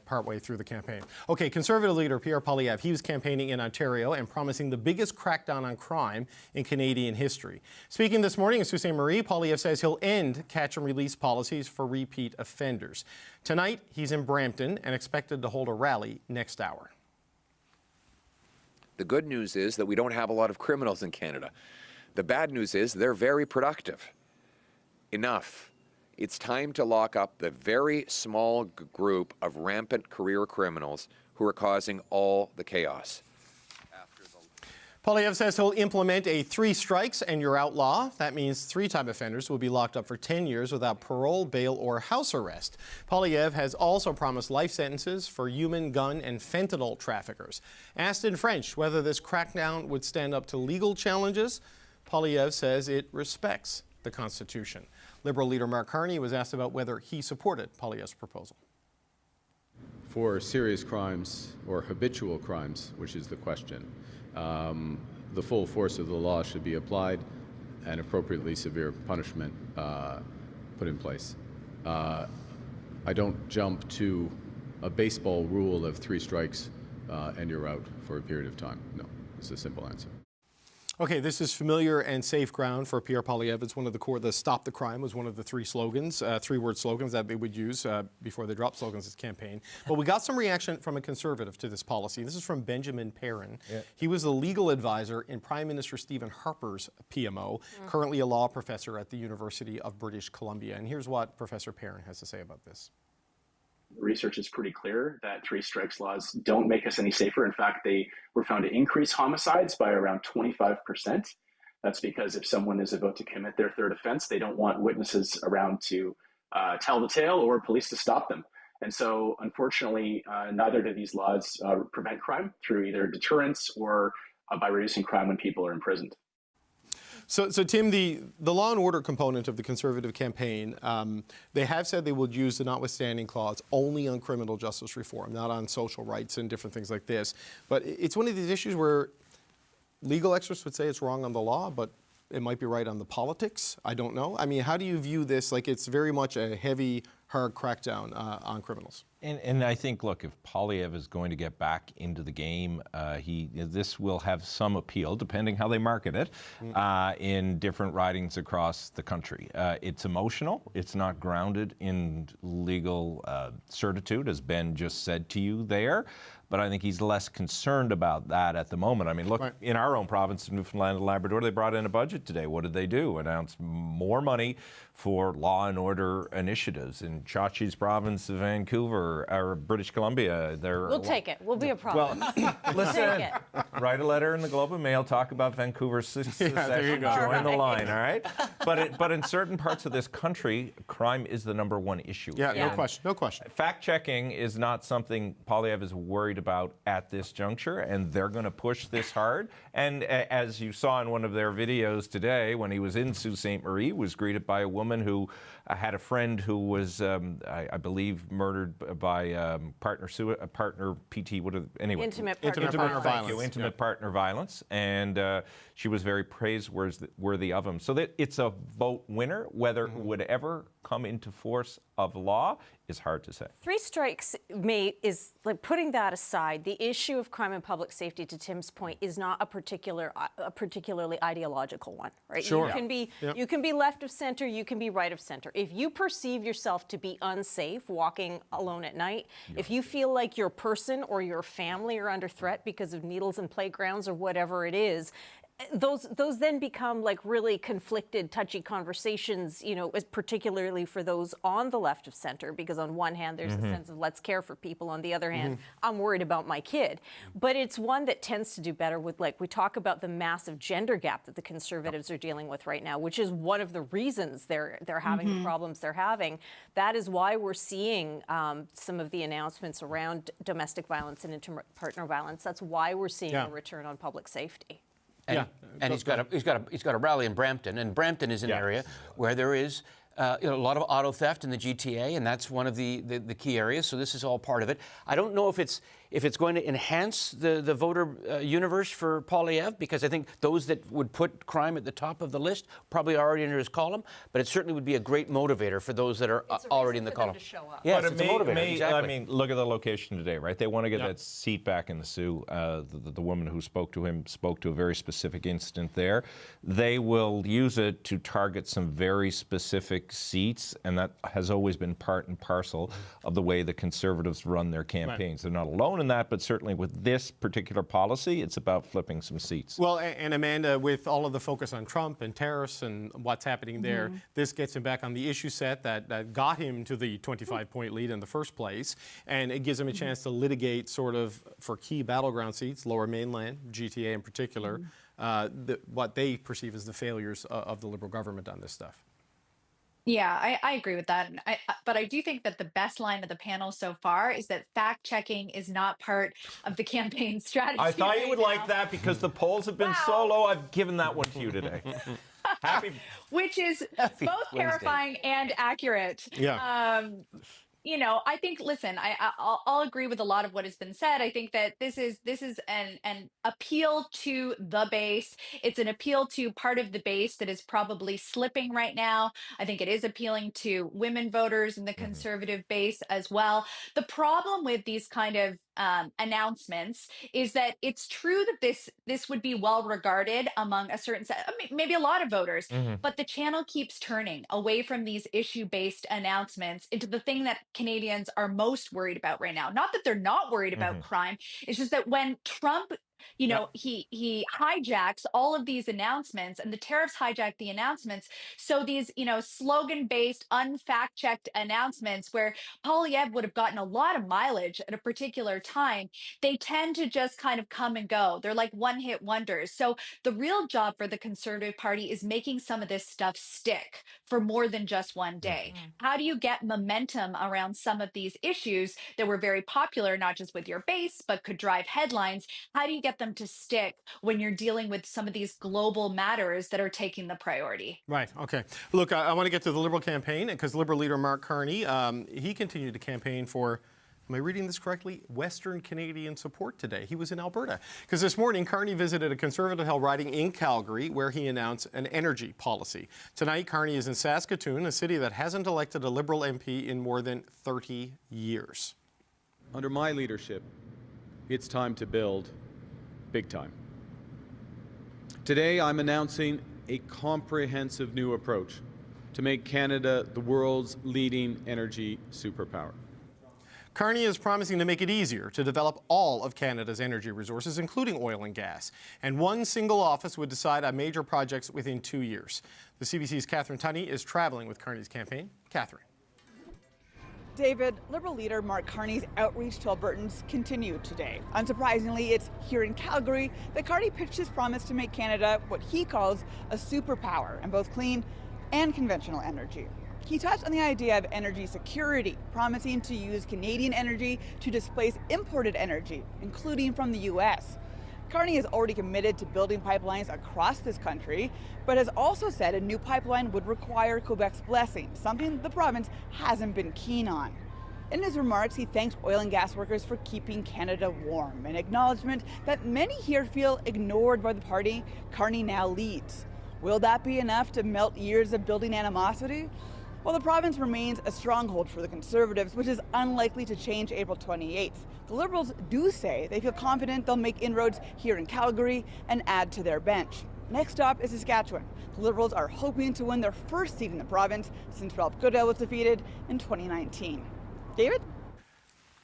partway through the campaign. Okay, Conservative leader Pierre Poilievre, he was campaigning in Ontario and promising the biggest crackdown on crime in Canadian history. Speaking this morning in Sault Ste. Marie, Poilievre says he'll end catch and release policies for repeat offenders. Tonight, he's in Brampton and expected to hold a rally next hour. The good news is that we don't have a lot of criminals in Canada. The bad news is they're very productive. Enough. It's time to lock up the very small group of rampant career criminals who are causing all the chaos. Poilievre says he'll implement a 3 strikes and you're out law. That means 3-time offenders will be locked up for 10 years without parole, bail, or house arrest. Poilievre has also promised life sentences for human, gun, and fentanyl traffickers. Asked in French whether this crackdown would stand up to legal challenges, Poilievre says it respects the Constitution. Liberal leader Mark Carney was asked about whether he supported Poilievre's proposal. For serious crimes or habitual crimes, which is the question, the full force of the law should be applied and appropriately severe punishment put in place. I don't jump to a baseball rule of 3 strikes and you're out for a period of time. No, it's a simple answer. Okay, this is familiar and safe ground for Pierre Poilievre. It's one of the Stop the Crime was one of the 3 slogans, 3-word slogans that they would use before they dropped slogans this campaign. But we got some reaction from a Conservative to this policy. This is from Benjamin Perrin. He was a legal advisor in Prime Minister Stephen Harper's PMO, currently a law professor at the University of British Columbia. And here's what Professor Perrin has to say about this. Research is pretty clear that 3 strikes laws don't make us any safer. In fact, they were found to increase homicides by around 25%. That's because if someone is about to commit their 3rd offense, they don't want witnesses around to tell the tale or police to stop them. And so, unfortunately, neither do these laws prevent crime through either deterrence or by reducing crime when people are imprisoned. So Tim, the law and order component of the Conservative campaign, they have said they would use the notwithstanding clause only on criminal justice reform, not on social rights and different things like this. But it's one of these issues where legal experts would say it's wrong on the law, but it might be right on the politics. I don't know. I mean, how do you view this? Like, it's very much a heavy, hard crackdown on criminals. And I think, look, if Poilievre is going to get back into the game, this will have some appeal, depending how they market it, in different ridings across the country. It's emotional. It's not grounded in legal certitude, as Ben just said to you there. But I think he's less concerned about that at the moment. I mean, look, in our own province, Newfoundland and Labrador, they brought in a budget today. What did they do? Announced more money for law and order initiatives. In Chachi's province of Vancouver, or British Columbia, we'll take it. We'll be a problem. Well, listen, write a letter in the Globe and Mail, talk about Vancouver's secession, join the line, all right? But in certain parts of this country, crime is the #1 issue. Yeah, no question, no question. Fact-checking is not something Poilievre is worried about at this juncture, and they're going to push this hard. And as you saw in one of their videos today, when he was in Sault Ste. Marie, was greeted by a woman who had a friend who was, I believe, murdered by partner PT. Anyway, intimate partner violence. Thank you, intimate partner violence, and she was very praiseworthy of him. So that it's a vote winner. Whether it would ever come into force of law is hard to say. 3 strikes is like, putting that aside, the issue of crime and public safety, to Tim's point, is not a particularly ideological one, right? Sure. You can be left of center, you can be right of center. If you perceive yourself to be unsafe walking alone at night, if you feel like your person or your family are under threat because of needles in playgrounds or whatever it is, those then become like really conflicted, touchy conversations, you know, particularly for those on the left of center, because on one hand, there's a sense of let's care for people. On the other hand, I'm worried about my kid. But it's one that tends to do better with, like, we talk about the massive gender gap that the Conservatives are dealing with right now, which is one of the reasons they're having the problems they're having. That is why we're seeing some of the announcements around domestic violence and intimate partner violence. That's why we're seeing a return on public safety. And he's got a rally in Brampton, and Brampton is an area where there is a lot of auto theft in the GTA, and that's one of the key areas. So this is all part of it. I don't know if it's going to enhance the voter universe for Poilievre, because I think those that would put crime at the top of the list probably are already under his column. But it certainly would be a great motivator for those that are already in the column. Yes, it's a motivator. Exactly. I mean, look at the location today, right? They want to get that seat back in the Sioux. The woman who spoke to him spoke to a very specific incident there. They will use it to target some very specific seats, and that has always been part and parcel of the way the Conservatives run their campaigns. They're not alone in that, but certainly with this particular policy, it's about flipping some seats. Well, and Amanda, with all of the focus on Trump and tariffs and what's happening there, this gets him back on the issue set that got him to the 25-point lead in the first place, and it gives him a chance to litigate sort of for key battleground seats, Lower Mainland, GTA in particular, what they perceive as the failures of the Liberal government on this stuff. Yeah, I agree with that. But I do think that the best line of the panel so far is that fact checking is not part of the campaign strategy. I thought you would now. like that because the polls have been so low. I've given that one to you today. Which is both terrifying and accurate. Yeah. I think, listen, I'll agree with a lot of what has been said. I think that this is an appeal to the base. It's an appeal to part of the base that is probably slipping right now. I think it is appealing to women voters in the conservative base as well. The problem with these kind of announcements is that it's true that this would be well regarded among a certain set, maybe a lot of voters, but the channel keeps turning away from these issue-based announcements into the thing that Canadians are most worried about right now. Not that they're not worried about crime. It's just that when Trump he hijacks all of these announcements, and the tariffs hijack the announcements. So these, slogan-based, unfact-checked announcements where Poilievre would have gotten a lot of mileage at a particular time, they tend to just kind of come and go. They're like one-hit wonders. So the real job for the Conservative Party is making some of this stuff stick for more than just one day. How do you get momentum around some of these issues that were very popular, not just with your base, but could drive headlines? How do you get them to stick when you're dealing with some of these global matters that are taking the priority? Right. Okay. Look, I want to get to the Liberal campaign because Liberal leader Mark Carney, he continued to campaign for, am I reading this correctly, Western Canadian support today. He was in Alberta because this morning Carney visited a Conservative-held riding in Calgary where he announced an energy policy. Tonight, Carney is in Saskatoon, a city that hasn't elected a Liberal MP in more than 30 years. Under my leadership, it's time to build big time. Today, I'm announcing a comprehensive new approach to make Canada the world's leading energy superpower. Carney is promising to make it easier to develop all of Canada's energy resources, including oil and gas. And one single office would decide on major projects within 2 years. The CBC's Catherine Tunney is traveling with Carney's campaign. Catherine. David, Liberal leader Mark Carney's outreach to Albertans continued today. Unsurprisingly, it's here in Calgary that Carney pitched his promise to make Canada what he calls a superpower in both clean and conventional energy. He touched on the idea of energy security, promising to use Canadian energy to displace imported energy, including from the U.S. Carney has already committed to building pipelines across this country, but has also said a new pipeline would require Quebec's blessing, something the province hasn't been keen on. In his remarks, he thanked oil and gas workers for keeping Canada warm, an acknowledgement that many here feel ignored by the party Carney now leads. Will that be enough to melt years of building animosity? Well, the province remains a stronghold for the Conservatives, which is unlikely to change April 28th. The Liberals do say they feel confident they'll make inroads here in Calgary and add to their bench. Next stop is Saskatchewan. The Liberals are hoping to win their first seat in the province since Ralph Goodale was defeated in 2019. David?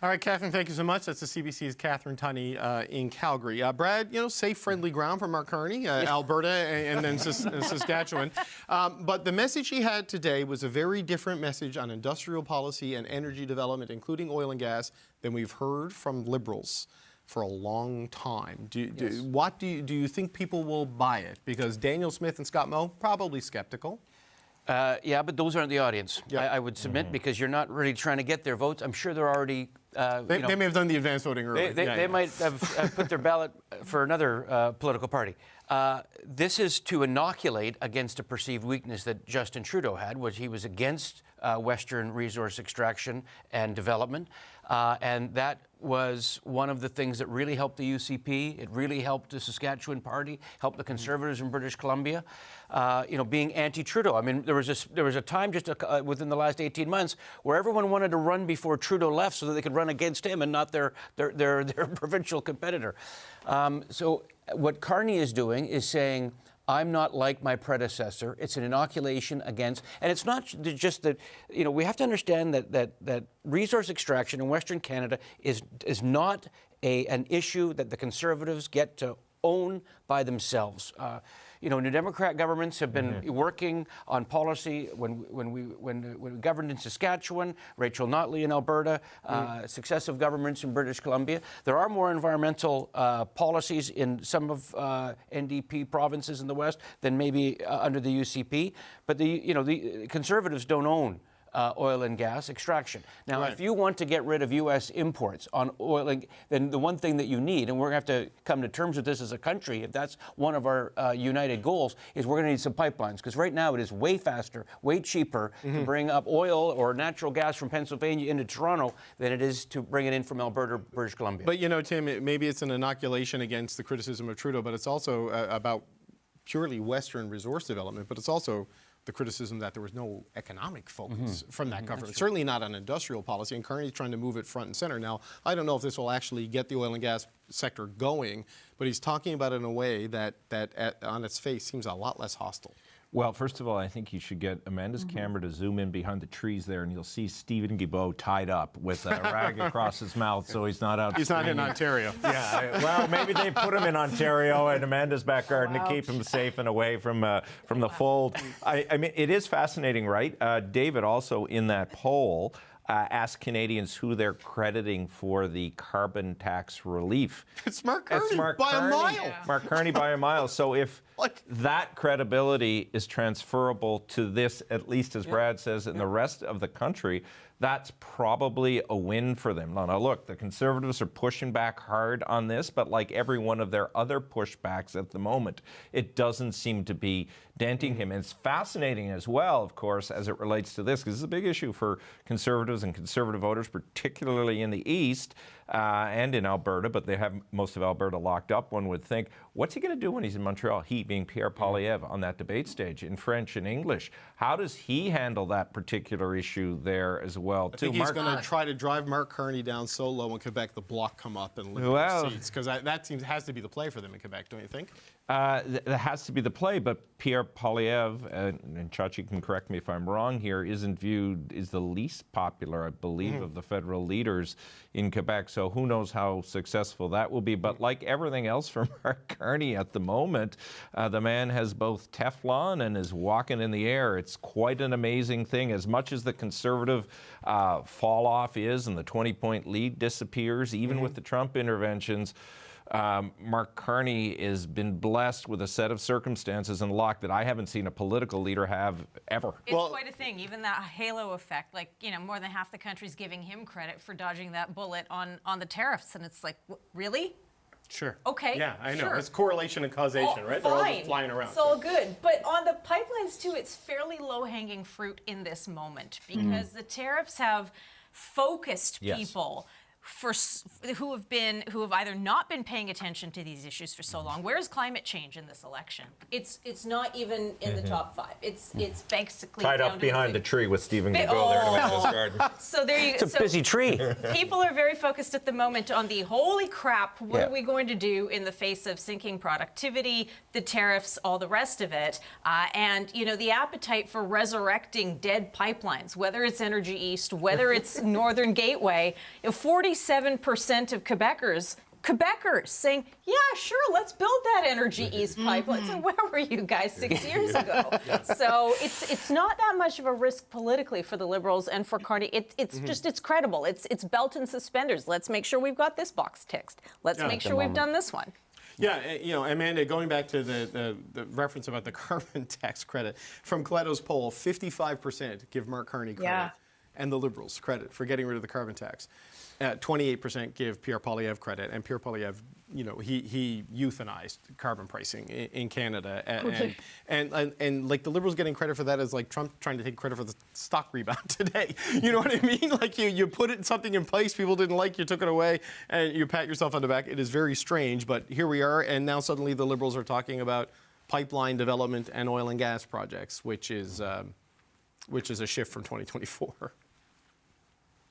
All right, Catherine, thank you so much. That's the CBC's Catherine Tunney in Calgary. Brad, safe, friendly ground for Mark Carney, Alberta and then Saskatchewan. But the message he had today was a very different message on industrial policy and energy development, including oil and gas, than we've heard from Liberals for a long time. Do you think people will buy it? Because Daniel Smith and Scott Moe, probably skeptical. Yeah, but those aren't the audience. Yeah. I would submit because you're not really trying to get their votes. I'm sure they're already They may have done the advance voting early. They might have put their ballot for another political party. This is to inoculate against a perceived weakness that Justin Trudeau had, which he was against Western resource extraction and development. And that was one of the things that really helped the UCP. It really helped the Saskatchewan Party, helped the Conservatives in British Columbia. Being anti-Trudeau. I mean, there was a time just within the last 18 months where everyone wanted to run before Trudeau left so that they could run against him and not their provincial competitor. So what Carney is doing is saying, I'm not like my predecessor. It's an inoculation against, and it's not just that, we have to understand that resource extraction in Western Canada is not an issue that the Conservatives get to own by themselves. New Democrat governments have been working on policy when we governed in Saskatchewan, Rachel Notley in Alberta, successive governments in British Columbia. There are more environmental policies in some of NDP provinces in the West than maybe under the UCP, but the Conservatives don't own oil and gas extraction. Now, if you want to get rid of U.S. imports on oil, then the one thing that you need, and we're going to have to come to terms with this as a country, if that's one of our united goals, is we're going to need some pipelines. Because right now it is way faster, way cheaper to bring up oil or natural gas from Pennsylvania into Toronto than it is to bring it in from Alberta or British Columbia. But, Tim, maybe it's an inoculation against the criticism of Trudeau, but it's also about purely Western resource development, but it's also the criticism that there was no economic focus from that government, certainly not on industrial policy, and Carney's trying to move it front and center. Now, I don't know if this will actually get the oil and gas sector going, but he's talking about it in a way that on its face seems a lot less hostile. Well, first of all, I think you should get Amanda's camera to zoom in behind the trees there, and you'll see Stephen Guilbeault tied up with a rag across his mouth so he's not out. He's not in Ontario. Yeah, well, maybe they put him in Ontario and Amanda's back garden to keep him safe and away from the fold. I mean, it is fascinating, right? David, also in that poll, asked Canadians who they're crediting for the carbon tax relief. It's Mark Carney by a mile. Yeah. Mark Carney by a mile. So if that credibility is transferable to this, at least as Brad says, in the rest of the country, that's probably a win for them. Now, look, the Conservatives are pushing back hard on this, but like every one of their other pushbacks at the moment, it doesn't seem to be denting him. And it's fascinating as well, of course, as it relates to this, because this is a big issue for Conservatives and Conservative voters, particularly in the East and in Alberta, but they have most of Alberta locked up, one would think. What's he going to do when he's in Montreal? He being Pierre Poilievre on that debate stage in French and English. How does he handle that particular issue there as well? I think he's going to try to drive Mark Carney down so low in Quebec, the Bloc come up and limit seats, because that has to be the play for them in Quebec, don't you think? That has to be the play, but Pierre Poilievre, and Chachi can correct me if I'm wrong here, is the least popular, I believe, of the federal leaders in Quebec. So who knows how successful that will be. But like everything else from Mark Carney at the moment, the man has both Teflon and is walking in the air. It's quite an amazing thing. As much as the Conservative fall off is and the 20-point lead disappears, even with the Trump interventions, Mark Carney has been blessed with a set of circumstances and luck that I haven't seen a political leader have ever. It's quite a thing. Even that halo effect, more than half the country's giving him credit for dodging that bullet on the tariffs. And it's like, really? Sure. Okay. Yeah, I know. Sure. It's correlation and causation, right? They're all just flying around. It's all good. But on the pipelines, too, it's fairly low-hanging fruit in this moment because the tariffs have focused people who have either not been paying attention to these issues for so long. Where's climate change in this election? It's not even in the top 5. It's basically tied up behind the tree with Stephen Guilbeault there in Amanda's garden. So there you go. It's a busy tree. People are very focused at the moment on the holy crap. What are we going to do in the face of sinking productivity, the tariffs, all the rest of it, and the appetite for resurrecting dead pipelines, whether it's Energy East, whether it's Northern Gateway. 47% of Quebecers saying, yeah, sure, let's build that Energy East pipeline. So where were you guys 6 years ago? So it's not that much of a risk politically for the Liberals and for Carney. It's credible. It's belt and suspenders. Let's make sure we've got this box ticked. Let's make sure we've done this one. Yeah, Amanda, going back to the reference about the carbon tax credit, from Coleto's poll, 55% give Mark Carney credit. Yeah. and the Liberals credit for getting rid of the carbon tax. 28% give Pierre Poilievre credit, and Pierre Poilievre, he euthanized carbon pricing in Canada, and like the Liberals getting credit for that is like Trump trying to take credit for the stock rebound today. You know what I mean? Like you put something in place people didn't like, you took it away, and you pat yourself on the back. It is very strange, but here we are, and now suddenly the Liberals are talking about pipeline development and oil and gas projects, which is a shift from 2024.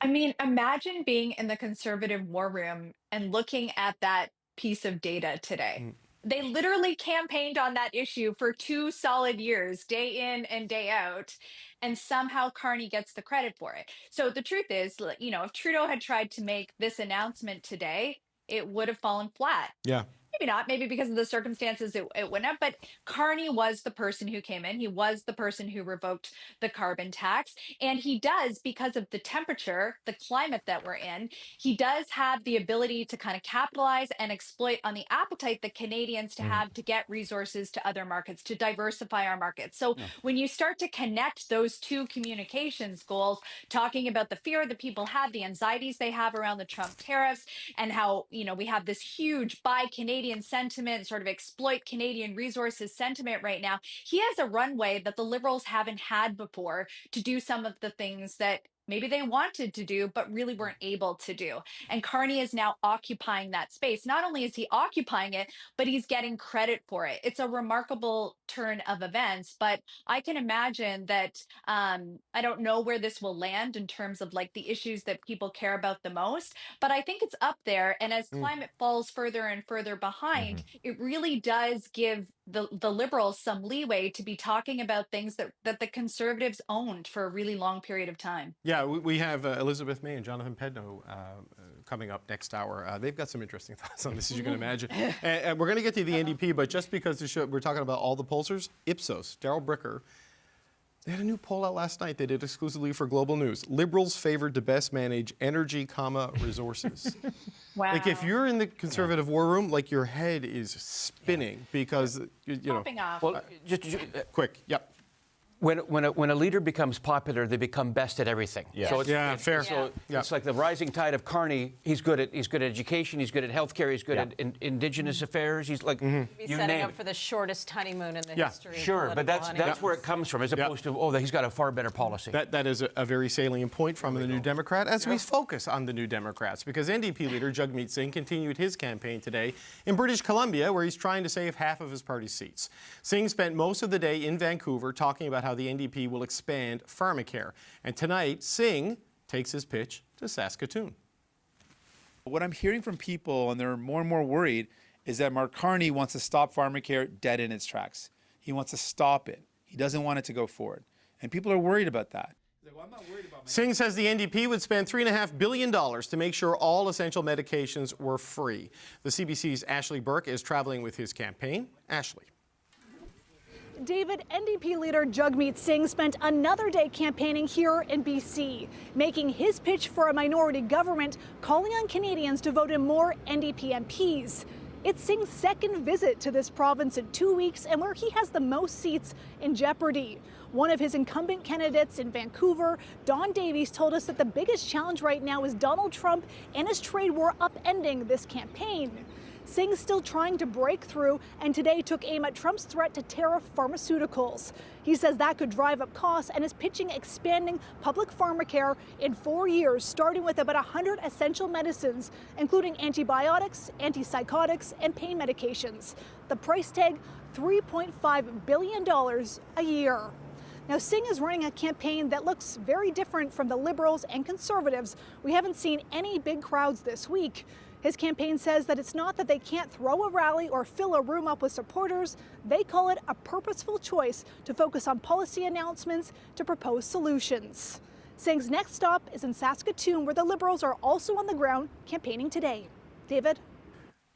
I mean, imagine being in the conservative war room and looking at that piece of data today. They literally campaigned on that issue for 2 solid years, day in and day out, and somehow Carney gets the credit for it. So the truth is, if Trudeau had tried to make this announcement today, it would have fallen flat. Yeah. Maybe not, maybe because of the circumstances it went up, but Carney was the person who came in. He was the person who revoked the carbon tax. And he does, because of the temperature, the climate that we're in, he does have the ability to kind of capitalize and exploit on the appetite that Canadians to have to get resources to other markets, to diversify our markets. So when you start to connect those two communications goals, talking about the fear that people have, the anxieties they have around the Trump tariffs, and how, we have this huge buy Canadian sentiment, sort of exploit Canadian resources sentiment right now. He has a runway that the Liberals haven't had before to do some of the things that maybe they wanted to do, but really weren't able to do. And Carney is now occupying that space. Not only is he occupying it, but he's getting credit for it. It's a remarkable turn of events, but I can imagine that I don't know where this will land in terms of like the issues that people care about the most, but I think it's up there. And as climate falls further and further behind, it really does give the Liberals some leeway to be talking about things that the Conservatives owned for a really long period of time. Yeah, we have Elizabeth May and Jonathan Pedno coming up next hour. They've got some interesting thoughts on this, as you can imagine. And we're going to get to the NDP, but just because we're talking about all the pollsters, Ipsos, Daryl Bricker, they had a new poll out last night. They did exclusively for Global News. Liberals favored to best manage energy, resources. Wow. Like if you're in the conservative war room, like your head is spinning because, Popping off. Well, just quick, yep. When a leader becomes popular, they become best at everything. Yes. So Fair. So Yeah. it's like the rising tide of Carney. He's good at education. He's good at healthcare. He's good at Indigenous affairs. He's like Be you setting name up it. for the shortest honeymoon in the Yeah. history. of Sure, but political that's where it comes from, as opposed to he's got a far better policy. That is a very salient point from the New Democrat as we focus on the New Democrats, because NDP leader Jagmeet Singh continued his campaign today in British Columbia, where he's trying to save half of his party's seats. Singh spent most of the day in Vancouver talking about how the NDP will expand pharmacare. And tonight, Singh takes his pitch to Saskatoon. What I'm hearing from people, and they're more and more worried, is that Mark Carney wants to stop pharmacare dead in its tracks. He wants to stop it. He doesn't want it to go forward. And people are worried about that. Singh says the NDP would spend $3.5 billion to make sure all essential medications were free. The CBC's Ashley Burke is traveling with his campaign. Ashley. David, NDP leader Jagmeet Singh spent another day campaigning here in BC, making his pitch for a minority government, calling on Canadians to vote in more NDP MPs. It's Singh's second visit to this province in 2 weeks, and where he has the most seats in jeopardy. One of his incumbent candidates in Vancouver, Don Davies, told us that the biggest challenge right now is Donald Trump and his trade war upending this campaign. Singh's still trying to break through, and today took aim at Trump's threat to tariff pharmaceuticals. He says that could drive up costs and is pitching expanding public pharmacare in 4 years, starting with about 100 essential medicines, including antibiotics, antipsychotics, and pain medications. The price tag, $3.5 billion a year. Now, Singh is running a campaign that looks very different from the Liberals and Conservatives. We haven't seen any big crowds this week. His campaign says that it's not that they can't throw a rally or fill a room up with supporters. They call it a purposeful choice to focus on policy announcements to propose solutions. Singh's next stop is in Saskatoon, where the Liberals are also on the ground campaigning today. David?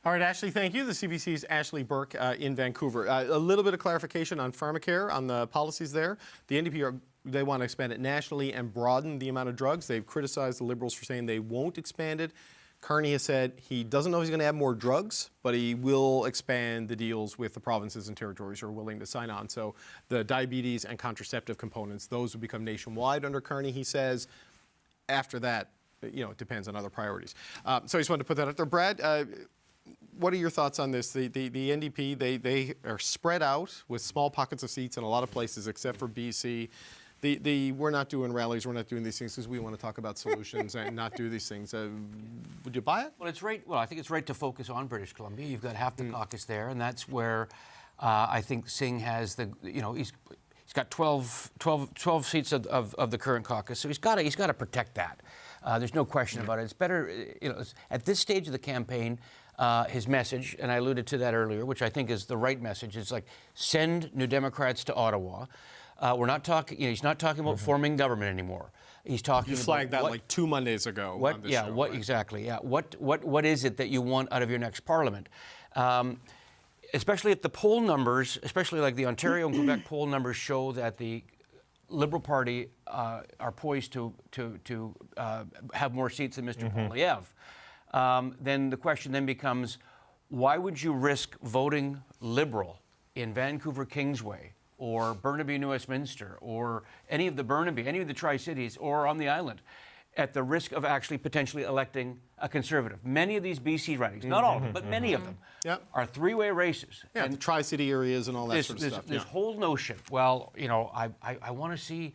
All right, Ashley, thank you. The CBC's Ashley Burke in Vancouver. A little bit of clarification on pharmacare, on the policies there. The NDP, they want to expand it nationally and broaden the amount of drugs. They've criticized the Liberals for saying they won't expand it. Carney has said he doesn't know if he's going to add more drugs, but he will expand the deals with the provinces and territories who are willing to sign on. So the diabetes and contraceptive components, those would become nationwide under Carney, he says. after that, it depends on other priorities. So I just wanted to put that out there. Brad, what are your thoughts on this? The NDP, they are spread out with small pockets of seats in a lot of places except for BC. We're not doing rallies, we're not doing these things because we want to talk about solutions and not do these things. Would you buy it? Well, it's right. Well, I think it's right to focus on British Columbia. You've got half the caucus there, and that's where I think Singh has he's got 12 seats of the current caucus, so he's got to protect that. There's no question about it. It's better, at this stage of the campaign, his message, and I alluded to that earlier, which I think is the right message, is like send New Democrats to Ottawa. We're not talking. He's not talking about forming government anymore. He's talking. You flagged that like 2 Mondays ago. What? Yeah. Show, what right? exactly? Yeah. What is it that you want out of your next parliament? Especially if the poll numbers, especially like the Ontario and Quebec poll numbers, show that the Liberal Party are poised to have more seats than Mr. Poilievre. Then the question then becomes, why would you risk voting Liberal in Vancouver Kingsway, or Burnaby New Westminster, or any of the Tri-Cities, or on the island, at the risk of actually potentially electing a Conservative? Many of these BC ridings, not all of them, but many of them, are three-way races. Yeah, and the Tri-City areas and all that sort of stuff. This whole notion, well, I want to see,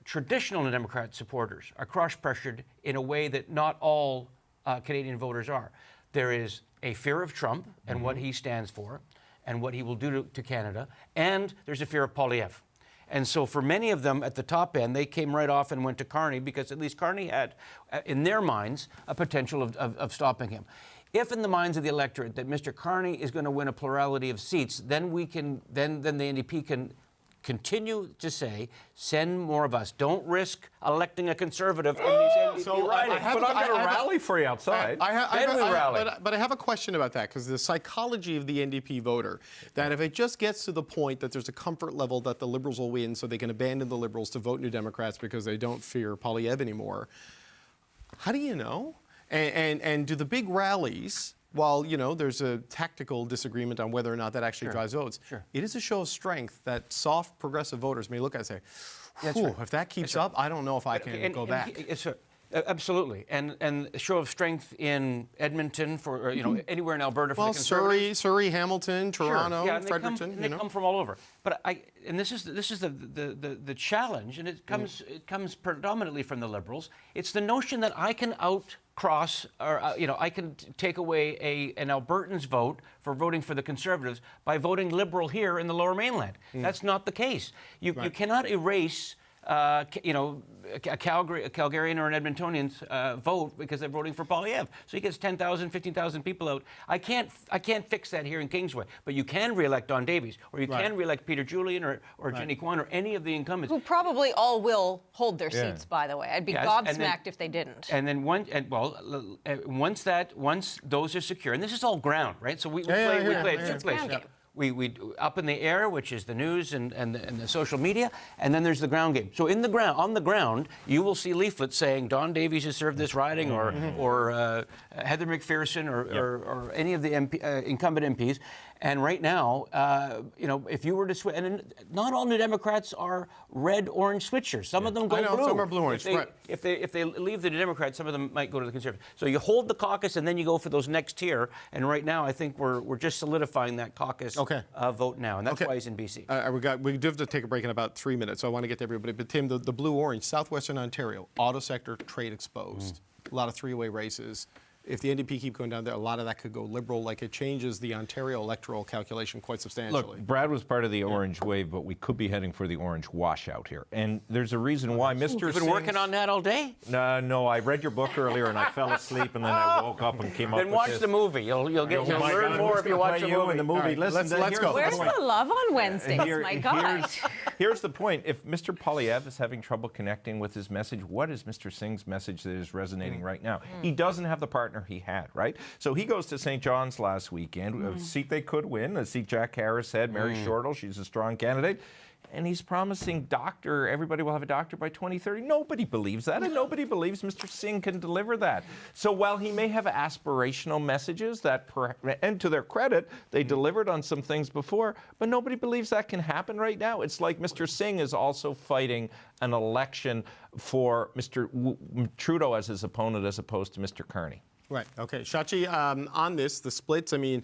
traditional New Democrat supporters are cross-pressured in a way that not all Canadian voters are. There is a fear of Trump and what he stands for, and what he will do to Canada, and there's a fear of Poilievre. And so for many of them at the top end, they came right off and went to Carney because at least Carney had, in their minds, a potential of stopping him. If in the minds of the electorate that Mr. Carney is going to win a plurality of seats, then the NDP can continue to say, send more of us. Don't risk electing a Conservative in these NDP ridings. But I'm going to rally for you outside. Then we rally. But I have a question about that, because the psychology of the NDP voter, that if it just gets to the point that there's a comfort level that the Liberals will win, so they can abandon the Liberals to vote New Democrats because they don't fear Poilievre anymore, how do you know? And do the big rallies, while there's a tactical disagreement on whether or not that actually drives votes, it is a show of strength that soft progressive voters may look at and say, if that keeps up, I don't know if I can go back. Absolutely, and a show of strength in Edmonton for anywhere in Alberta for the Conservatives. Surrey, Hamilton, Toronto, Fredericton. They come from all over. But this is the challenge, and it comes predominantly from the Liberals. It's the notion that I can outcross, or I can take away an Albertan's vote for voting for the Conservatives by voting Liberal here in the Lower Mainland. That's not the case. You cannot erase a Calgarian or an Edmontonian's vote because they're voting for Poilievre. So he gets 10,000, 15,000 people out. I can't fix that here in Kingsway, but you can re-elect Don Davies, or you can re-elect Peter Julian or Jenny Kwan, or any of the incumbents. Who probably all will hold their seats, by the way. I'd be gobsmacked if they didn't. And then once those are secure, and this is all ground, right? So we play it ground game. We up in the air, which is the news and the social media, and then there's the ground game. So on the ground, you will see leaflets saying Don Davies has served this riding, or Heather McPherson, or any of the incumbent MPs. And right now, if you were to switch, and not all New Democrats are red-orange switchers. Some of them go blue. Some are blue-orange. If they leave the New Democrats, some of them might go to the Conservatives. So you hold the caucus, and then you go for those next tier. And right now, I think we're just solidifying that caucus vote now, and that's why he's in BC. We do have to take a break in about 3 minutes, so I want to get to everybody. But Tim, the blue-orange, southwestern Ontario, auto sector, trade exposed, a lot of three-way races. If the NDP keep going down there, a lot of that could go Liberal. Like, it changes the Ontario electoral calculation quite substantially. Look, Brad was part of the orange wave, but we could be heading for the orange washout here. And there's a reason why Mr. You've been working on that all day? No, I read your book earlier and I fell asleep, and then I woke up and came up with this. Then watch the movie. You'll learn more if you watch the movie. In the movie. Right, let's go. Where's the love on Wednesdays? My God. Here's the point. If Mr. Poilievre is having trouble connecting with his message, what is Mr. Singh's message that is resonating right now? He doesn't have the partner he had, right? So he goes to St. John's last weekend, a seat they could win, a seat Jack Harris had, Mary Shortall, she's a strong candidate. and he's promising everybody will have a doctor by 2030. Nobody believes that, and nobody believes Mr. Singh can deliver that. So while he may have aspirational messages and to their credit, they delivered on some things before, but nobody believes that can happen right now. It's like Mr. Singh is also fighting an election for Mr. Trudeau as his opponent as opposed to Mr. Carney. Right. Okay. Shachi, on this, the splits, I mean,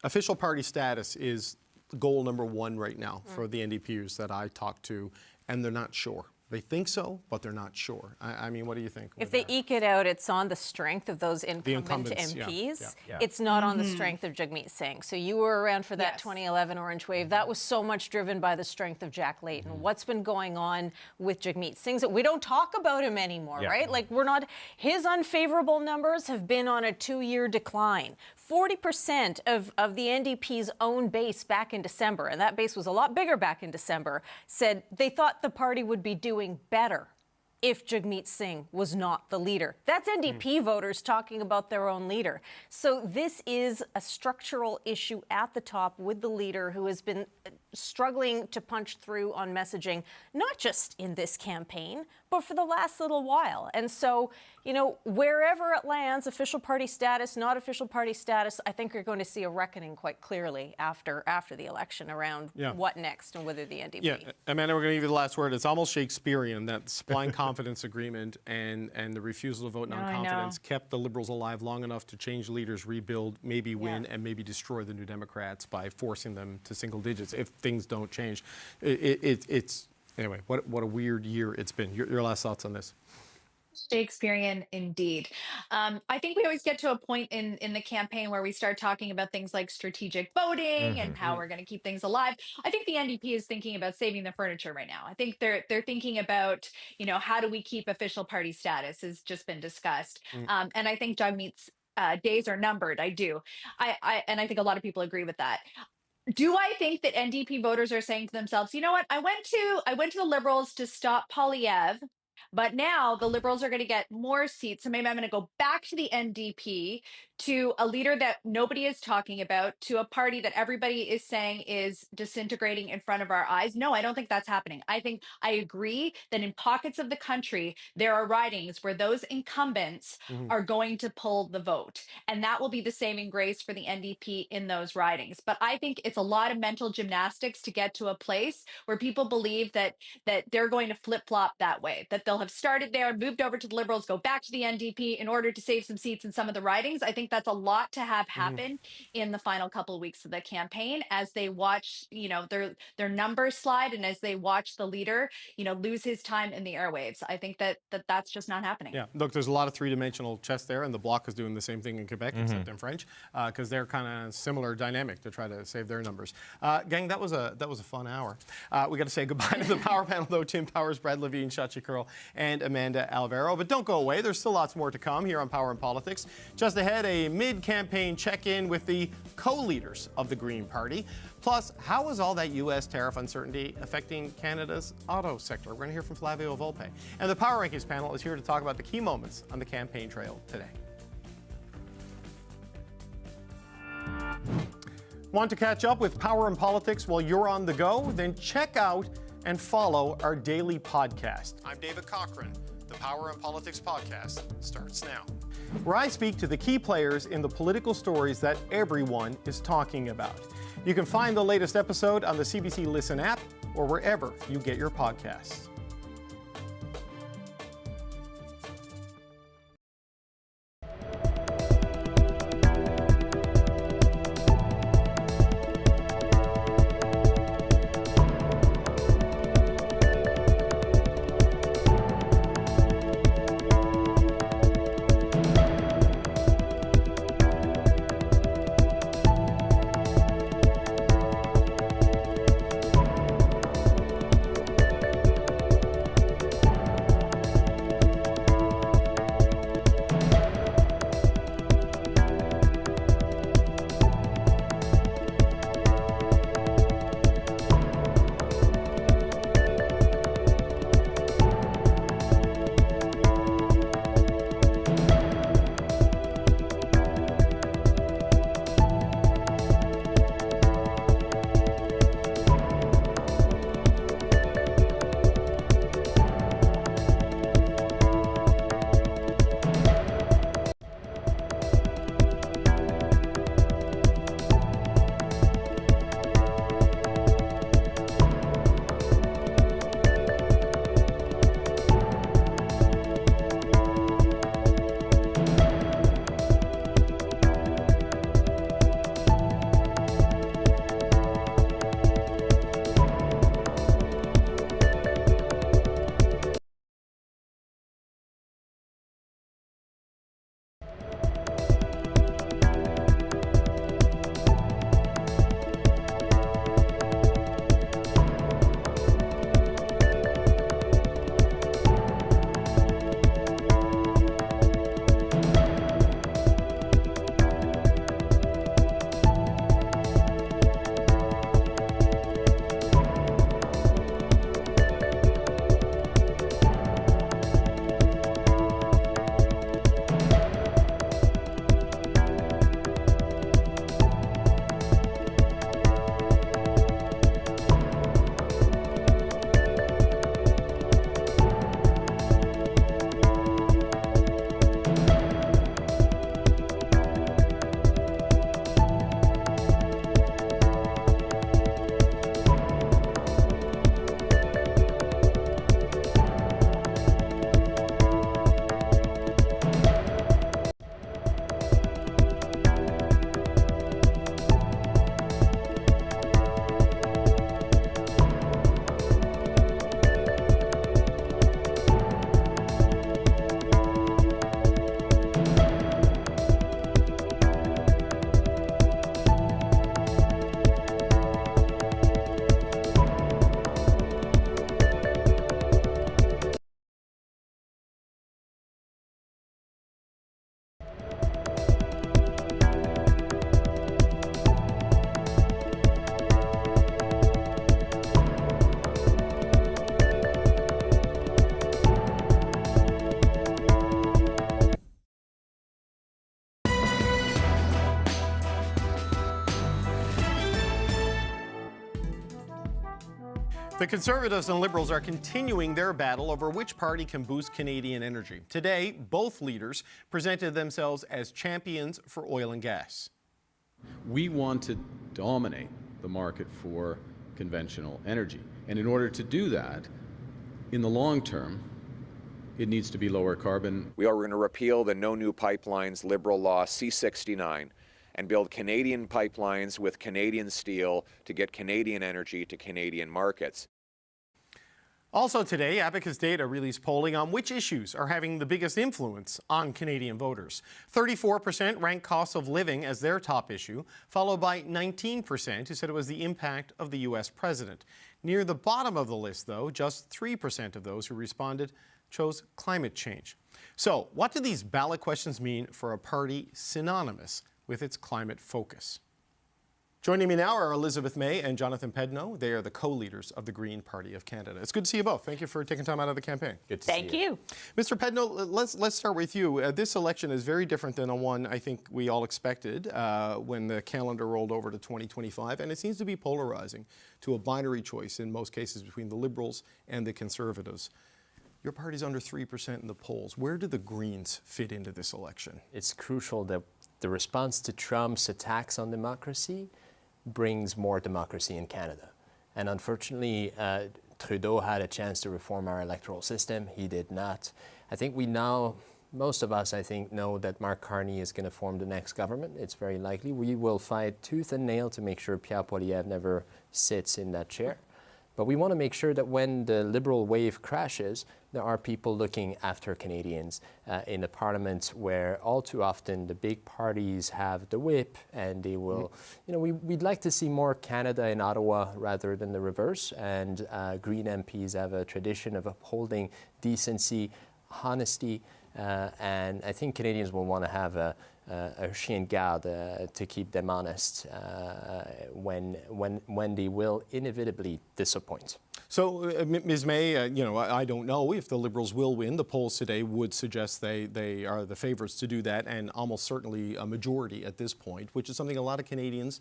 official party status is goal number one right now for the NDPers that I talk to, and they're not sure. They think so, but they're not sure. I mean, what do you think? If they eke it out, it's on the strength of those incumbent MPs. Yeah. It's not on the strength of Jagmeet Singh. So you were around for that 2011 Orange Wave. That was so much driven by the strength of Jack Layton. What's been going on with Jagmeet Singh? We don't talk about him anymore, right? Like his unfavorable numbers have been on a 2-year decline. 40% of the NDP's own base back in December, and that base was a lot bigger back in December, said they thought the party would be doing better if Jagmeet Singh was not the leader. That's NDP voters talking about their own leader. So this is a structural issue at the top with the leader who has been struggling to punch through on messaging, not just in this campaign, but for the last little while. And so, wherever it lands, official party status, not official party status, I think you're going to see a reckoning quite clearly after the election around what next and whether the NDP. Yeah, Amanda, we're going to give you the last word. It's almost Shakespearean, that supply and confidence agreement and the refusal to vote non-confidence kept the Liberals alive long enough to change leaders, rebuild, maybe win, and maybe destroy the New Democrats by forcing them to single digits if things don't change. It's anyway, what a weird year it's been. Your last thoughts on this? Shakespearean indeed. I think we always get to a point in the campaign where we start talking about things like strategic voting and how we're going to keep things alive. I think the NDP is thinking about saving the furniture right now. I think they're thinking about, how do we keep official party status has just been discussed. And I think Jagmeet's days are numbered. I do. And I think a lot of people agree with that. Do I think that NDP voters are saying to themselves, you know what, I went to the Liberals to stop Poilievre, but now the Liberals are going to get more seats. So maybe I'm going to go back to the NDP, to a leader that nobody is talking about, to a party that everybody is saying is disintegrating in front of our eyes. No, I don't think that's happening. I agree that in pockets of the country, there are ridings where those incumbents are going to pull the vote. And that will be the saving grace for the NDP in those ridings. But I think it's a lot of mental gymnastics to get to a place where people believe that they're going to flip-flop that way, that they'll have started there, moved over to the Liberals, go back to the NDP in order to save some seats in some of the ridings. I think that's a lot to have happen in the final couple of weeks of the campaign as they watch, their numbers slide and as they watch the leader, lose his time in the airwaves. I think that's just not happening. Yeah, look, there's a lot of three-dimensional chess there, and the Bloc is doing the same thing in Quebec, except in French, because they're kind of similar dynamic to try to save their numbers. Gang, that was a fun hour. We got to say goodbye to the Power Panel, though. Tim Powers, Brad Levine, Shachi Kurl, and Amanda Alvaro. But don't go away. There's still lots more to come here on Power and Politics. Just ahead, a mid-campaign check-in with the co-leaders of the Green Party. Plus, how is all that U.S. tariff uncertainty affecting Canada's auto sector? We're going to hear from Flavio Volpe. And the Power Rankings panel is here to talk about the key moments on the campaign trail today. Want to catch up with Power and Politics while you're on the go? Then check out and follow our daily podcast. I'm David Cochrane. The Power and Politics podcast starts now, where I speak to the key players in the political stories that everyone is talking about. You can find the latest episode on the CBC Listen app or wherever you get your podcasts. The Conservatives and Liberals are continuing their battle over which party can boost Canadian energy. Today, both leaders presented themselves as champions for oil and gas. We want to dominate the market for conventional energy. And in order to do that, in the long term, it needs to be lower carbon. We are going to repeal the No New Pipelines Liberal Law C-69 and build Canadian pipelines with Canadian steel to get Canadian energy to Canadian markets. Also today, Abacus Data released polling on which issues are having the biggest influence on Canadian voters. 34% ranked cost of living as their top issue, followed by 19% who said it was the impact of the U.S. president. Near the bottom of the list, though, just 3% of those who responded chose climate change. So, what do these ballot questions mean for a party synonymous with its climate focus? Joining me now are Elizabeth May and Jonathan Pedno. They are the co-leaders of the Green Party of Canada. It's good to see you both. Thank you for taking time out of the campaign. Good to see you. Thank you. Mr. Pedno, let's start with you. This election is very different than the one I think we all expected when the calendar rolled over to 2025, and it seems to be polarizing to a binary choice in most cases between the Liberals and the Conservatives. Your party's under 3% in the polls. Where do the Greens fit into this election? It's crucial that the response to Trump's attacks on democracy brings more democracy in Canada. And unfortunately, Trudeau had a chance to reform our electoral system. He did not. I think we now, most of us, I think, know that Mark Carney is going to form the next government. It's very likely. We will fight tooth and nail to make sure Pierre Poilievre never sits in that chair. But we want to make sure that when the Liberal wave crashes, there are people looking after Canadians in the Parliament where all too often the big parties have the whip and they will, we'd like to see more Canada in Ottawa rather than the reverse. And Green MPs have a tradition of upholding decency, honesty, and I think Canadians will want to have a chien de garde to keep them honest when they will inevitably disappoint. So, Ms. May, I don't know if the Liberals will win. The polls today would suggest they are the favorites to do that, and almost certainly a majority at this point, which is something a lot of Canadians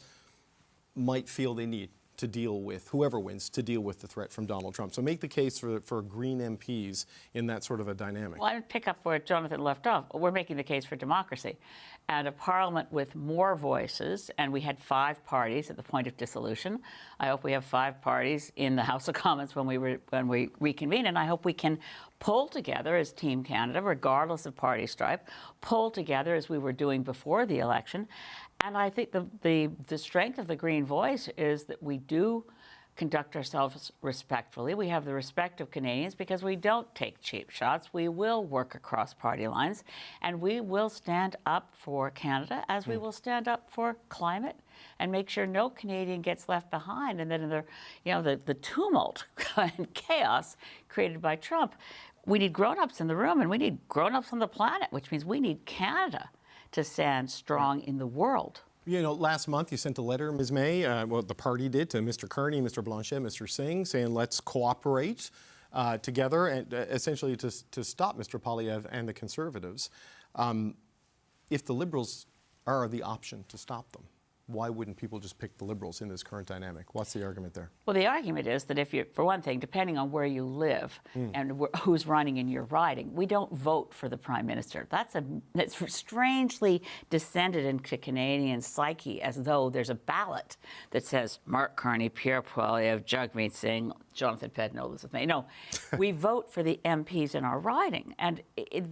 might feel they need to deal with, whoever wins, to deal with the threat from Donald Trump. So make the case for Green MPs in that sort of a dynamic. Well, I would pick up where Jonathan left off. We're making the case for democracy and a parliament with more voices, and we had 5 parties at the point of dissolution. I hope we have 5 parties in the House of Commons when we reconvene, and I hope we can pull together as Team Canada, regardless of party stripe, pull together as we were doing before the election. And I think the strength of the Green voice is that we do conduct ourselves respectfully. We have the respect of Canadians because we don't take cheap shots. We will work across party lines, and we will stand up for Canada as we will stand up for climate and make sure no Canadian gets left behind. And then in the tumult and chaos created by Trump, we need grown-ups in the room and we need grown-ups on the planet, which means we need Canada to stand strong in the world. Last month you sent a letter, Ms. May, the party did, to Mr. Kearney, Mr. Blanchet, Mr. Singh, saying let's cooperate together and essentially to stop Mr. Poilievre and the Conservatives. If the Liberals are the option to stop them, why wouldn't people just pick the Liberals in this current dynamic? What's the argument there? Well, the argument is that for one thing, depending on where you live and who's running in your riding, we don't vote for the Prime Minister. That's strangely descended into Canadian psyche, as though there's a ballot that says Mark Carney, Pierre Poilievre, Jagmeet Singh, Jonathan Pedno, Elizabeth May. No, we vote for the MPs in our riding, and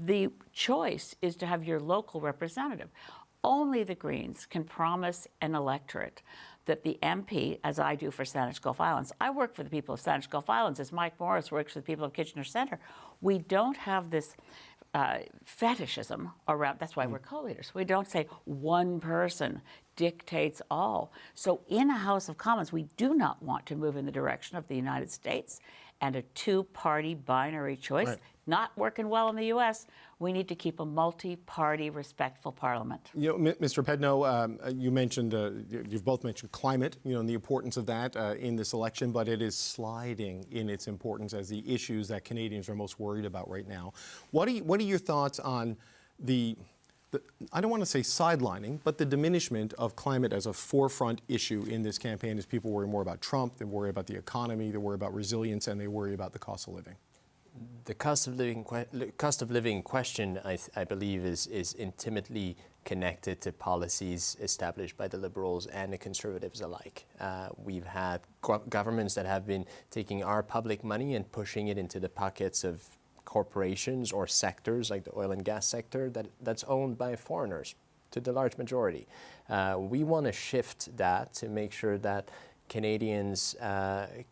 the choice is to have your local representative. Only the Greens can promise an electorate that the MP, as I do for Saanich Gulf Islands, I work for the people of Saanich Gulf Islands as Mike Morris works for the people of Kitchener Centre. We don't have this fetishism around, that's why we're co-leaders. We don't say one person dictates all. So in a House of Commons, we do not want to move in the direction of the United States and a 2-party binary choice. Right. Not working well in the U.S. We need to keep a multi-party, respectful parliament. Mr. Pedno, you mentioned, you've both mentioned climate, and the importance of that in this election, but it is sliding in its importance as the issues that Canadians are most worried about right now. What are your thoughts on the I don't want to say sidelining, but the diminishment of climate as a forefront issue in this campaign as people worry more about Trump, they worry about the economy, they worry about resilience, and they worry about the cost of living? The cost of living question, I believe, is intimately connected to policies established by the Liberals and the Conservatives alike. We've had governments that have been taking our public money and pushing it into the pockets of corporations or sectors like the oil and gas sector that's owned by foreigners to the large majority. We want to shift that to make sure that Canadians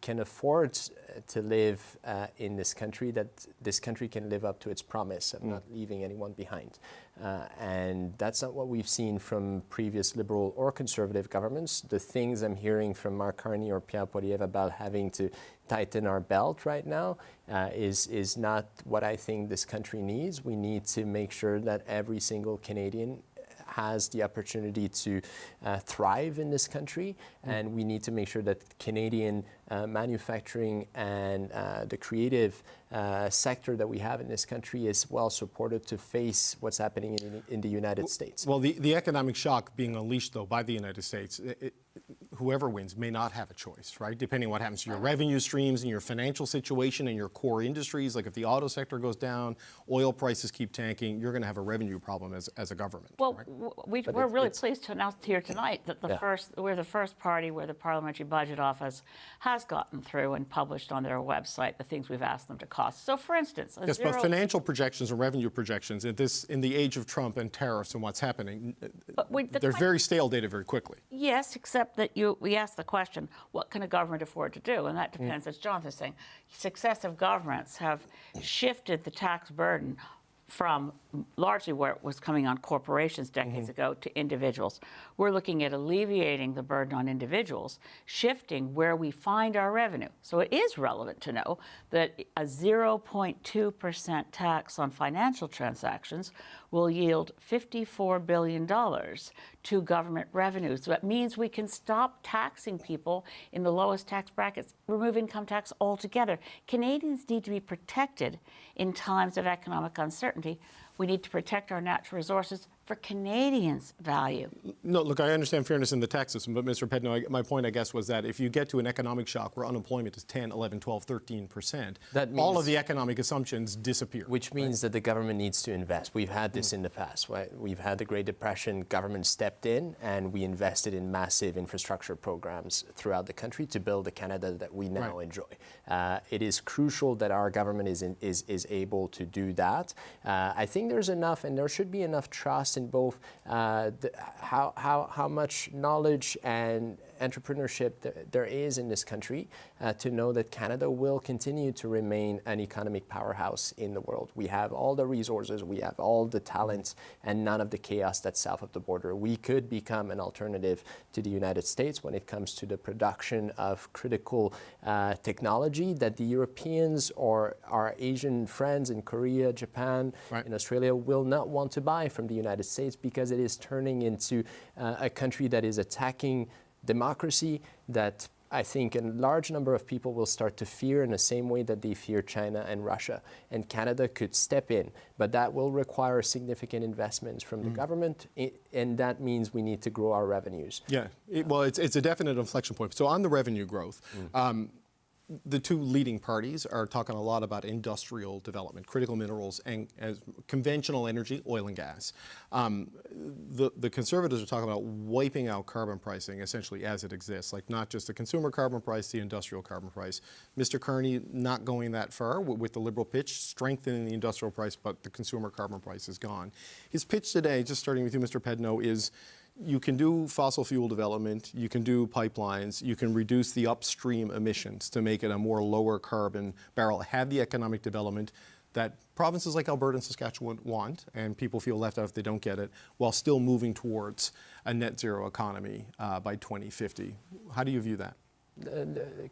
can afford to live in this country, that this country can live up to its promise of not leaving anyone behind. And that's not what we've seen from previous Liberal or Conservative governments. The things I'm hearing from Mark Carney or Pierre Poilievre about having to tighten our belt right now is not what I think this country needs. We need to make sure that every single Canadian has the opportunity to thrive in this country, and we need to make sure that Canadian manufacturing and the creative sector that we have in this country is well supported to face what's happening in the United States. Well, the economic shock being unleashed, though, by the United States, whoever wins may not have a choice, right? Depending on what happens to your revenue streams and your financial situation and your core industries. Like if the auto sector goes down, oil prices keep tanking, you're going to have a revenue problem as a government. Well, right? we're really pleased to announce here tonight that we're the first party where the Parliamentary Budget Office has gotten through and published on their website the things we've asked them to cost. So, for instance, yes, but financial projections and revenue projections in the age of Trump and tariffs and what's happening, they're very stale data very quickly. Yes, except that we asked the question, what can a government afford to do? And that depends, as Jonathan's saying. Successive governments have shifted the tax burden from largely where it was coming on corporations decades ago to individuals. We're looking at alleviating the burden on individuals, shifting where we find our revenue. So it is relevant to know that a 0.2% tax on financial transactions will yield $54 billion to government revenues. So that means we can stop taxing people in the lowest tax brackets, remove income tax altogether. Canadians need to be protected in times of economic uncertainty. We need to protect our natural resources for Canadians' value. No, look, I understand fairness in the tax system, but Mr. Pedno, my point, I guess, was that if you get to an economic shock where unemployment is 10, 11, 12, 13%, all of the economic assumptions disappear. Which means that the government needs to invest. We've had this in the past. Right? We've had the Great Depression, government stepped in, and we invested in massive infrastructure programs throughout the country to build the Canada that we now enjoy. It is crucial that our government is able to do that. I think there's enough, and there should be enough trust in both how much knowledge and entrepreneurship there is in this country to know that Canada will continue to remain an economic powerhouse in the world. We have all the resources, we have all the talents, and none of the chaos that's south of the border. We could become an alternative to the United States when it comes to the production of critical technology that the Europeans or our Asian friends in Korea, Japan, and Australia will not want to buy from the United States because it is turning into a country that is attacking democracy, that I think a large number of people will start to fear in the same way that they fear China and Russia. And Canada could step in, but that will require significant investments from the government, and that means we need to grow our revenues. Yeah, it's a definite inflection point. So on the revenue growth, the two leading parties are talking a lot about industrial development, critical minerals, and conventional energy, oil and gas. The Conservatives are talking about wiping out carbon pricing essentially as it exists, like not just the consumer carbon price, the industrial carbon price. Mr. Carney not going that far with the Liberal pitch, strengthening the industrial price, but the consumer carbon price is gone. His pitch today, just starting with you, Mr. Pedno, is you can do fossil fuel development, you can do pipelines, you can reduce the upstream emissions to make it a more lower carbon barrel, have the economic development that provinces like Alberta and Saskatchewan want, and people feel left out if they don't get it, while still moving towards a net zero economy by 2050. How do you view that?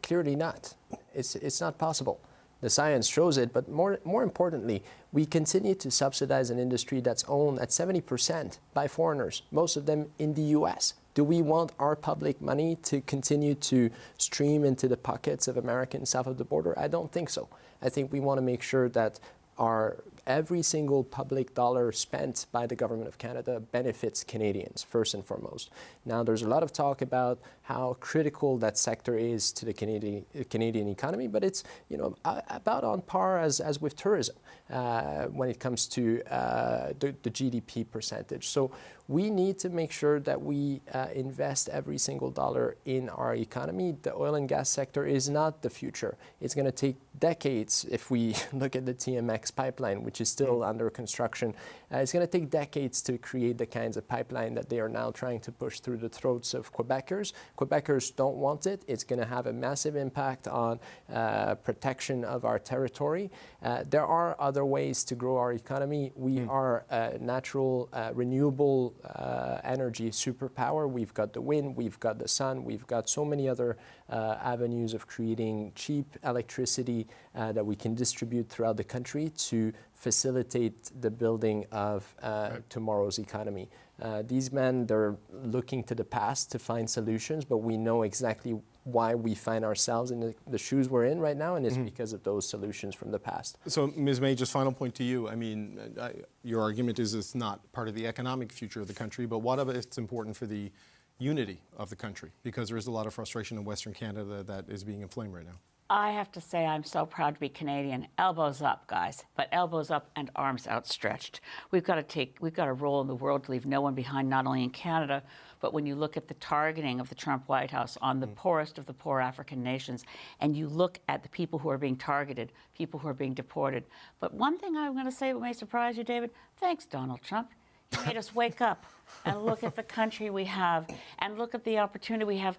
Clearly not. It's not possible. The science shows it, but more importantly, we continue to subsidize an industry that's owned at 70% by foreigners, most of them in the US. Do we want our public money to continue to stream into the pockets of Americans south of the border? I don't think so. I think we want to make sure that our every single public dollar spent by the government of Canada benefits Canadians, first and foremost. Now, there's a lot of talk about how critical that sector is to the Canadian economy, but it's, you know, about on par as with tourism when it comes to the GDP percentage. So we need to make sure that we invest every single dollar in our economy. The oil and gas sector is not the future. It's going to take decades. If we look at the TMX pipeline, which is still under construction, it's going to take decades to create the kinds of pipeline that they are now trying to push through the throats of Quebecers. Quebecers don't want it. It's going to have a massive impact on protection of our territory. There are other ways to grow our economy. We are a natural, renewable energy superpower. We've got the wind, we've got the sun, we've got so many other avenues of creating cheap electricity that we can distribute throughout the country to facilitate the building of tomorrow's economy. These men, they're looking to the past to find solutions, but we know exactly why we find ourselves in the shoes we're in right now, and it's because of those solutions from the past. So, Ms. May, just final point to you. I mean, your argument is it's not part of the economic future of the country, but what if it's important for the unity of the country? Because there is a lot of frustration in Western Canada that is being inflamed right now. I have to say I'm so proud to be Canadian. Elbows up, guys, but elbows up and arms outstretched. We've got a role in the world to leave no one behind, not only in Canada, but when you look at the targeting of the Trump White House on the poorest of the poor African nations, and you look at the people who are being targeted, people who are being deported. But one thing I'm going to say that may surprise you, David, thanks, Donald Trump. You made us wake up and look at the country we have and look at the opportunity we have.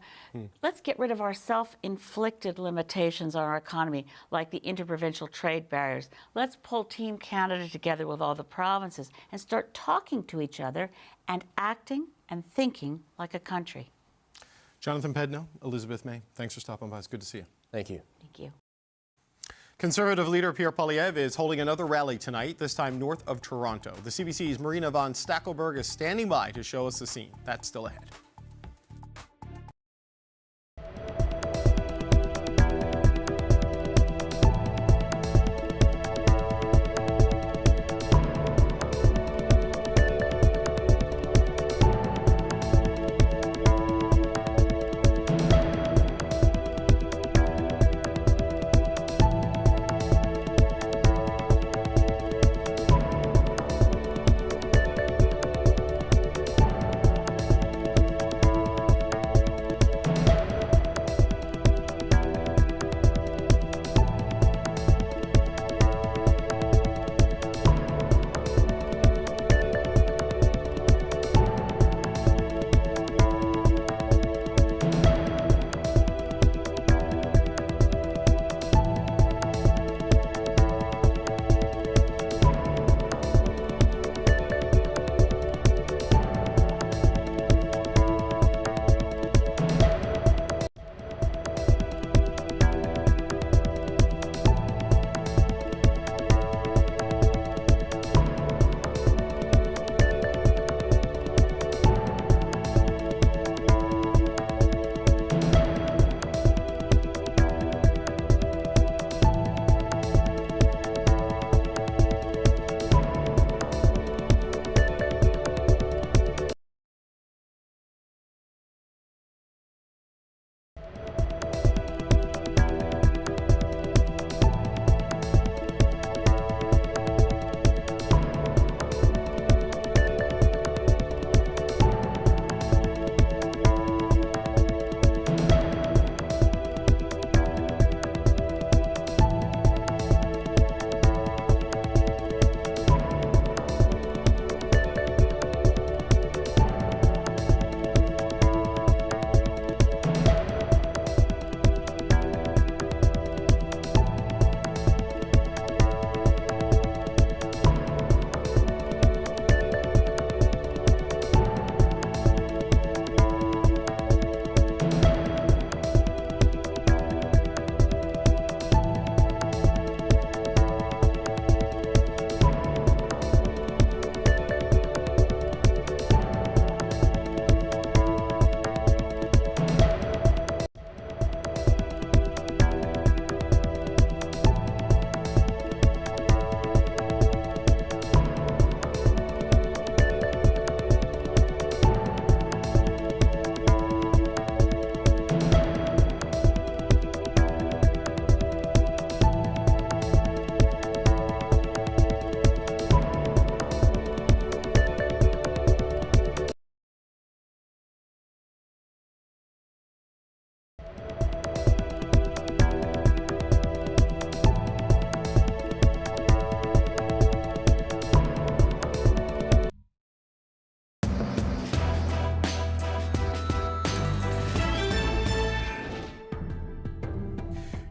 Let's get rid of our self-inflicted limitations on our economy, like the interprovincial trade barriers. Let's pull Team Canada together with all the provinces and start talking to each other and acting and thinking like a country. Jonathan Pedno, Elizabeth May, thanks for stopping by. It's good to see you. Thank you. Thank you. Conservative leader Pierre Poilievre is holding another rally tonight, this time north of Toronto. The CBC's Marina von Stackelberg is standing by to show us the scene. That's still ahead.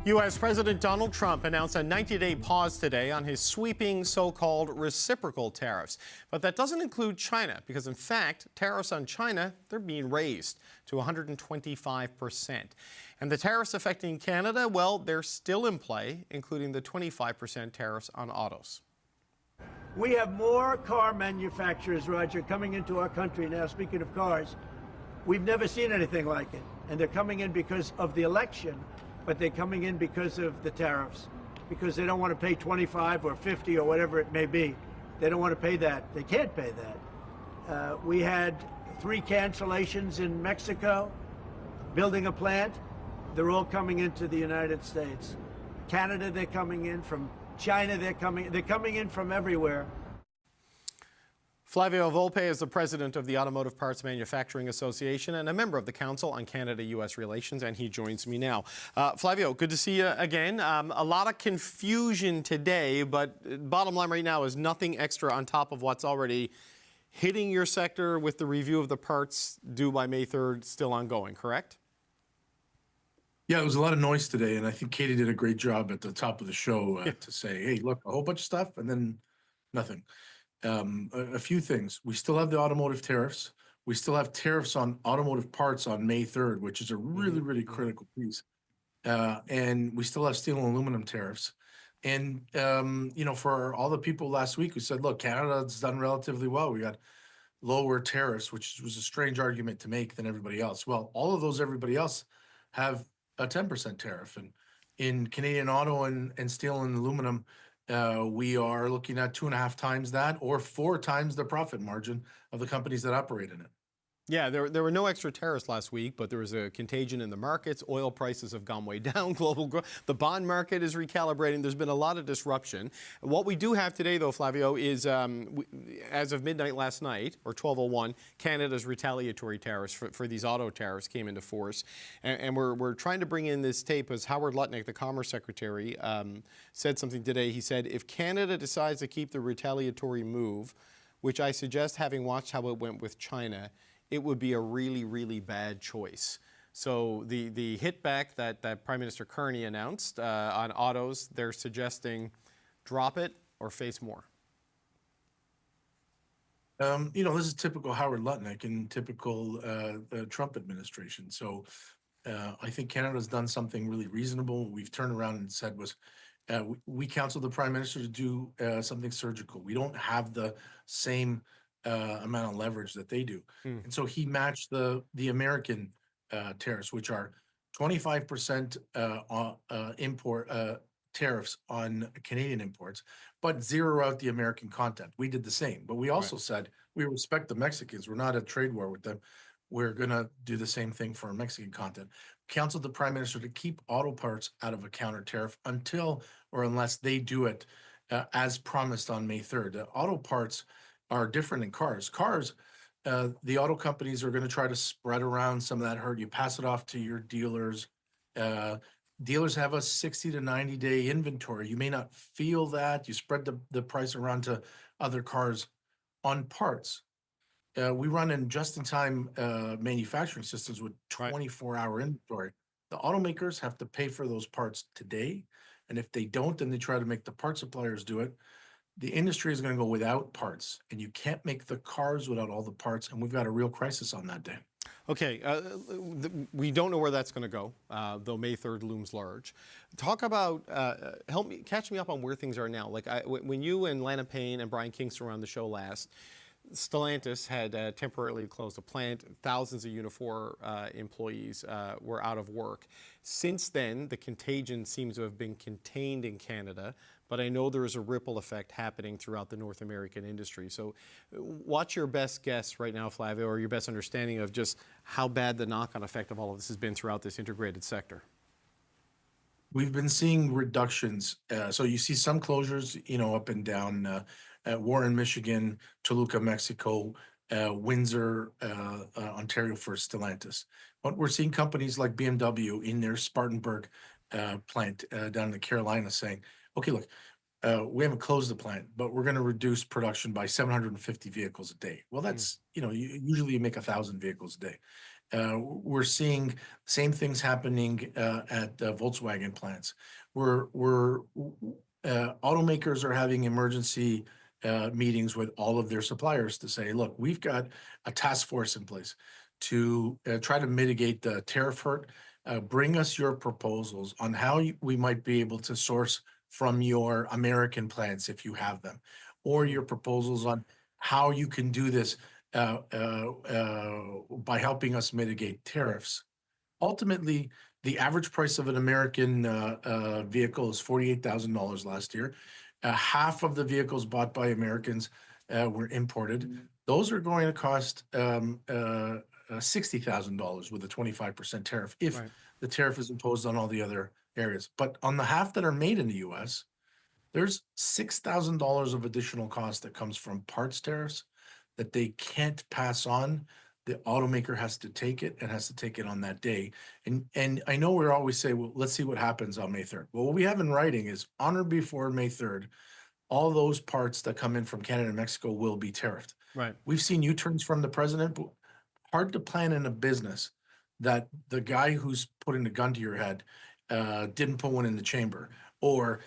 U.S. President Donald Trump announced a 90-day pause today on his sweeping so-called reciprocal tariffs. But that doesn't include China, because in fact, tariffs on China, they're being raised to 125%. And the tariffs affecting Canada, well, they're still in play, including the 25% tariffs on autos. We have more car manufacturers, Roger, coming into our country now. Speaking of cars, we've never seen anything like it. And they're coming in because of the election, but they're coming in because of the tariffs, because they don't want to pay 25 or 50 or whatever it may be. They don't want to pay that. They can't pay that. We had 3 cancellations in Mexico, building a plant. They're all coming into the United States. Canada, they're coming in. From China, they're coming in from everywhere. Flavio Volpe is the president of the Automotive Parts Manufacturing Association and a member of the Council on Canada-U.S. Relations, and he joins me now. Flavio, good to see you again. A lot of confusion today, but bottom line right now is nothing extra on top of what's already hitting your sector, with the review of the parts due by May 3rd still ongoing, correct? Yeah, it was a lot of noise today, and I think Katie did a great job at the top of the show to say, hey, look, a whole bunch of stuff, and then nothing. A few things. We still have the automotive tariffs. We still have tariffs on automotive parts on May 3rd, which is a really, really critical piece. And we still have steel and aluminum tariffs. And, you know, for all the people last week who said, look, Canada's done relatively well. We got lower tariffs, which was a strange argument to make than everybody else. Well, all of those everybody else have a 10% tariff. And in Canadian auto and steel and aluminum, we are looking at 2.5 times that, or 4 times the profit margin of the companies that operate in it. Yeah, there were no extra tariffs last week, but there was a contagion in the markets. Oil prices have gone way down. Global growth, the bond market is recalibrating. There's been a lot of disruption. What we do have today, though, Flavio, is as of midnight last night, or 12:01, Canada's retaliatory tariffs for these auto tariffs came into force. And we're trying to bring in this tape, as Howard Lutnick, the Commerce Secretary, said something today. He said, if Canada decides to keep the retaliatory move, which I suggest, having watched how it went with China, it would be a really, really bad choice. So the hit back that Prime Minister Carney announced on autos, they're suggesting drop it or face more. You know, this is typical Howard Lutnick and typical Trump administration. So I think Canada's done something really reasonable. We've turned around and said we counseled the Prime Minister to do something surgical. We don't have the same amount of leverage that they do. And so he matched the American tariffs, which are 25% import tariffs on Canadian imports, but zero out the American content. We did the same, but we also said we respect the Mexicans. We're not at trade war with them. We're going to do the same thing for Mexican content. Counseled the Prime Minister to keep auto parts out of a counter tariff until or unless they do it as promised on May 3rd. Auto parts are different than cars. Cars, the auto companies are going to try to spread around some of that hurt. You pass it off to your dealers. Dealers have a 60 to 90-day inventory. You may not feel that. You spread the price around to other cars. On parts, we run in just-in-time manufacturing systems with 24-hour inventory. The automakers have to pay for those parts today, and if they don't, then they try to make the part suppliers do it. The industry is going to go without parts, and you can't make the cars without all the parts, and we've got a real crisis on that day. Okay, we don't know where that's going to go, though May 3rd looms large. Talk about, catch me up on where things are now. Like when you and Lana Payne and Brian Kingston were on the show last, Stellantis had temporarily closed a plant. Thousands of Unifor employees were out of work. Since then, the contagion seems to have been contained in Canada, but I know there is a ripple effect happening throughout the North American industry. So what's your best guess right now, Flavio, or your best understanding of just how bad the knock-on effect of all of this has been throughout this integrated sector? We've been seeing reductions. So you see some closures, you know, up and down. Warren, Michigan, Toluca, Mexico, Windsor, Ontario for Stellantis. But we're seeing companies like BMW in their Spartanburg plant down in the Carolinas saying, okay, look, we haven't closed the plant, but we're going to reduce production by 750 vehicles a day. Well, that's, you know, usually you make 1,000 vehicles a day. We're seeing same things happening at Volkswagen plants. Automakers are having emergency meetings with all of their suppliers to say, look, we've got a task force in place to try to mitigate the tariff hurt. Bring us your proposals on how we might be able to source from your American plants if you have them, or your proposals on how you can do this by helping us mitigate tariffs. Ultimately, the average price of an American vehicle is $48,000 last year. Half of the vehicles bought by Americans were imported. Those are going to cost $60,000 with a 25% tariff if the tariff is imposed on all the other areas. But on the half that are made in the U.S., there's $6,000 of additional cost that comes from parts tariffs that they can't pass on. The automaker has to take it and has to take it on that day. And I know we always say, well, let's see what happens on May 3rd. Well, what we have in writing is on or before May 3rd, all those parts that come in from Canada and Mexico will be tariffed. Right. We've seen U-turns from the president, but hard to plan in a business that the guy who's putting the gun to your head didn't put one in the chamber, or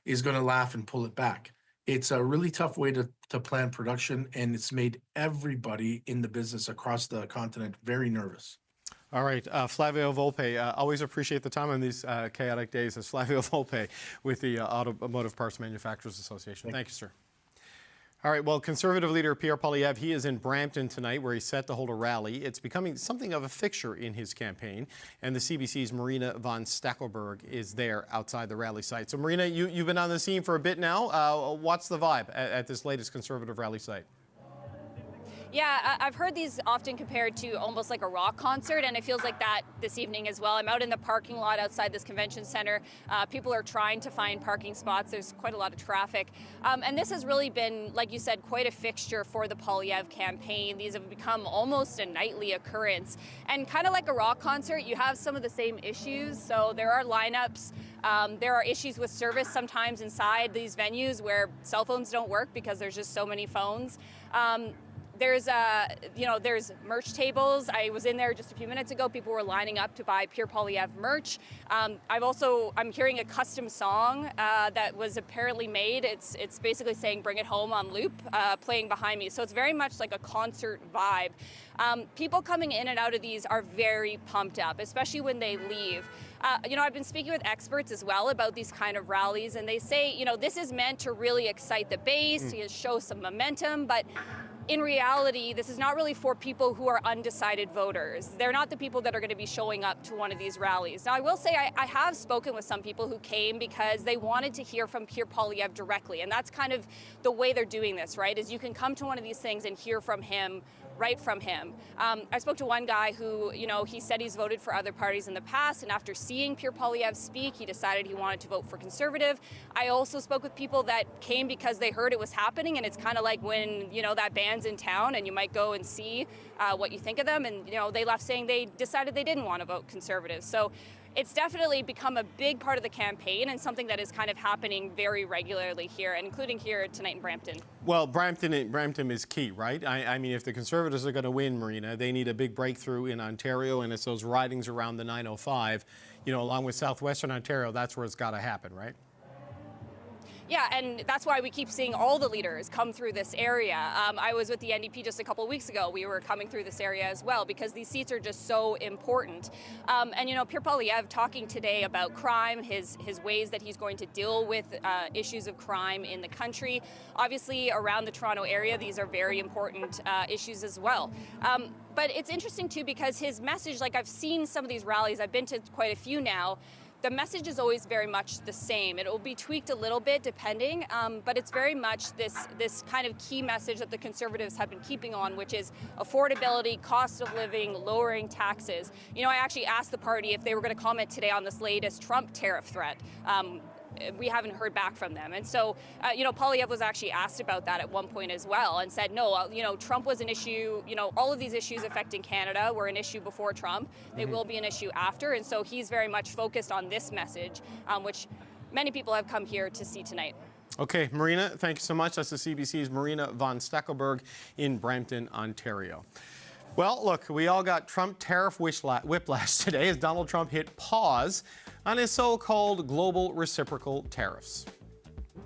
is going to laugh and pull it back. It's a really tough way to plan production, and it's made everybody in the business across the continent very nervous. All right, Flavio Volpe, always appreciate the time on these chaotic days. As Flavio Volpe with the Automotive Parts Manufacturers Association. Thank you, sir. All right, well, Conservative leader Pierre Poilievre, he is in Brampton tonight where he's set to hold a rally. It's becoming something of a fixture in his campaign, and the CBC's Marina von Stackelberg is there outside the rally site. So, Marina, you've been on the scene for a bit now. What's the vibe at this latest Conservative rally site? Yeah, I've heard these often compared to almost like a rock concert, and it feels like that this evening as well. I'm out in the parking lot outside this convention center. People are trying to find parking spots. There's quite a lot of traffic. And this has really been, like you said, quite a fixture for the Poilievre campaign. These have become almost a nightly occurrence. And kind of like a rock concert, you have some of the same issues. So there are lineups. There are issues with service sometimes inside these venues where cell phones don't work because there's just so many phones. There's merch tables. I was in there just a few minutes ago. People were lining up to buy Pierre Poilievre merch. I'm hearing a custom song that was apparently made. It's basically saying "Bring It Home" on loop, playing behind me. So it's very much like a concert vibe. People coming in and out of these are very pumped up, especially when they leave. I've been speaking with experts as well about these kind of rallies, and they say, this is meant to really excite the base, to show some momentum, but in reality, this is not really for people who are undecided voters. They're not the people that are going to be showing up to one of these rallies. Now, I will say I have spoken with some people who came because they wanted to hear from Pierre Poilievre directly, and that's kind of the way they're doing this, right, is you can come to one of these things and hear from him, right from him. I spoke to one guy who, he said he's voted for other parties in the past, and after seeing Pierre Poilievre speak, he decided he wanted to vote for Conservative. I also spoke with people that came because they heard it was happening, and it's kind of like when, that band's in town and you might go and see what you think of them, and, they left saying they decided they didn't want to vote Conservative. So it's definitely become a big part of the campaign and something that is kind of happening very regularly here, including here tonight in Brampton. Well, Brampton is key, right? I mean, if the Conservatives are going to win, Marina, they need a big breakthrough in Ontario, and it's those ridings around the 905, along with southwestern Ontario, that's where it's got to happen, right? Yeah, and that's why we keep seeing all the leaders come through this area. I was with the NDP just a couple of weeks ago. We were coming through this area as well because these seats are just so important. Pierre Poilievre talking today about crime, his ways that he's going to deal with issues of crime in the country. Obviously, around the Toronto area, these are very important issues as well. But it's interesting, too, because his message, like I've seen some of these rallies, I've been to quite a few now, the message is always very much the same. It will be tweaked a little bit depending, but it's very much this kind of key message that the Conservatives have been keeping on, which is affordability, cost of living, lowering taxes. I actually asked the party if they were going to comment today on this latest Trump tariff threat. We haven't heard back from them. And so, Poilievre was actually asked about that at one point as well and said, no, Trump was an issue, all of these issues affecting Canada were an issue before Trump. They will be an issue after. And so he's very much focused on this message, which many people have come here to see tonight. Okay, Marina, thank you so much. That's the CBC's Marina von Stackelberg in Brampton, Ontario. Well, look, we all got Trump tariff whiplash today as Donald Trump hit pause on his so-called global reciprocal tariffs.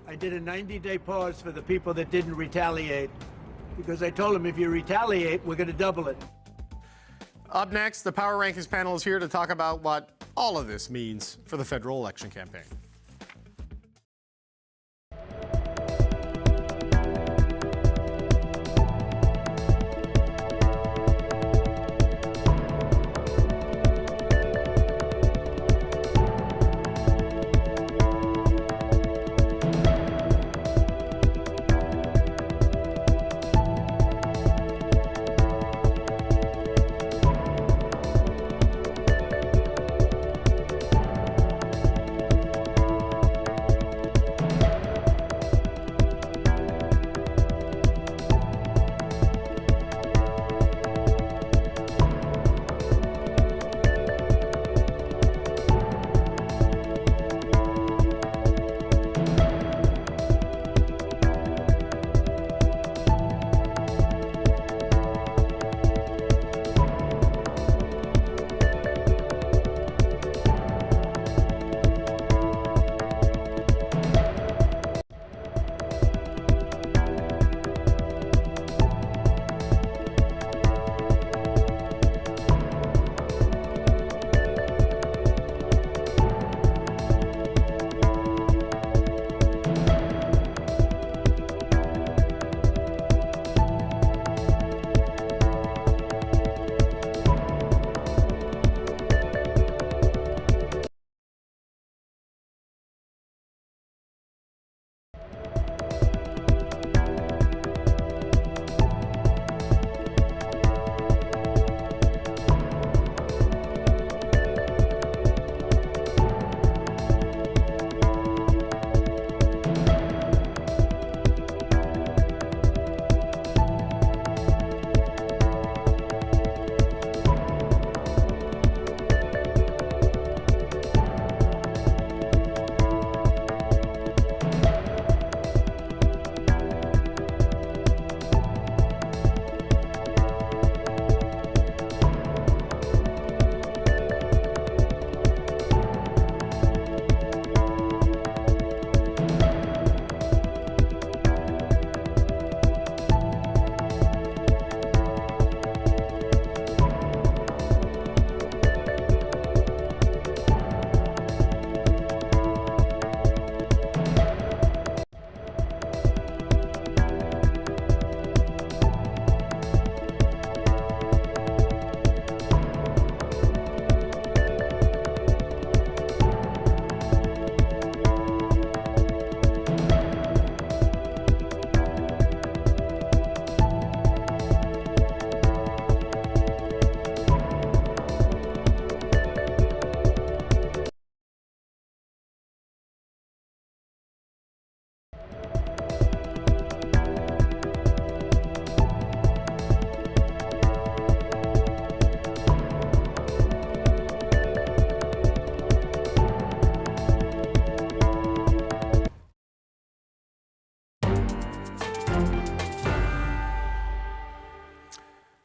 I did a 90-day pause for the people that didn't retaliate because I told them if you retaliate, we're going to double it. Up next, the Power Rankings panel is here to talk about what all of this means for the federal election campaign.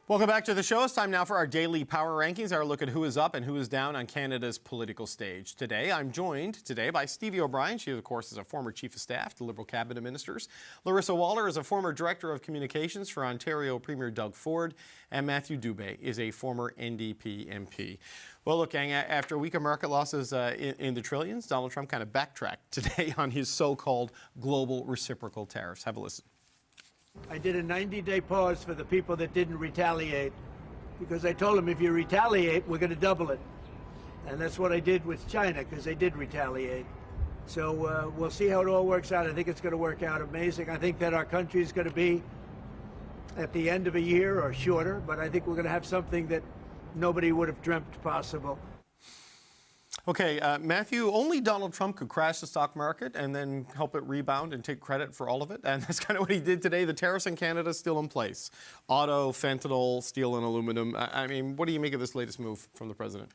Welcome back to the show. It's time now for our daily Power Rankings, our look at who is up and who is down on Canada's political stage. Today, I'm joined by Stevie O'Brien. She, of course, is a former Chief of Staff to Liberal Cabinet Ministers. Larissa Waller is a former Director of Communications for Ontario Premier Doug Ford. And Matthew Dubé is a former NDP MP. Well, look, gang, after a week of market losses in the trillions, Donald Trump kind of backtracked today on his so-called global reciprocal tariffs. Have a listen. I did a 90-day pause for the people that didn't retaliate because I told them if you retaliate, we're going to double it. And that's what I did with China because they did retaliate. So we'll see how it all works out. I think it's going to work out amazing. I think that our country is going to be at the end of a year or shorter, but I think we're going to have something that nobody would have dreamt possible. Okay, Matthew, only Donald Trump could crash the stock market and then help it rebound and take credit for all of it. And that's kind of what he did today. The tariffs in Canada are still in place. Auto, fentanyl, steel and aluminum. I mean, what do you make of this latest move from the president?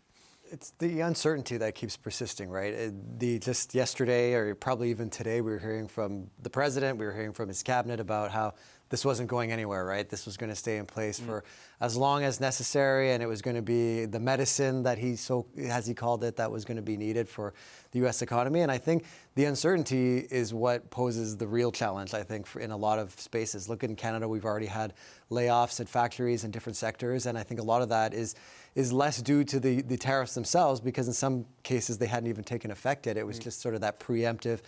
It's the uncertainty that keeps persisting, right? Just yesterday, or probably even today, we were hearing from the president, we were hearing from his cabinet about how this wasn't going anywhere, right? This was going to stay in place for as long as necessary, and it was going to be the medicine that as he called it, that was going to be needed for the U.S. economy. And I think the uncertainty is what poses the real challenge, I think, in a lot of spaces. Look, in Canada, we've already had layoffs at factories in different sectors, and I think a lot of that is less due to the tariffs themselves, because in some cases they hadn't even taken effect yet. It was just sort of that preemptive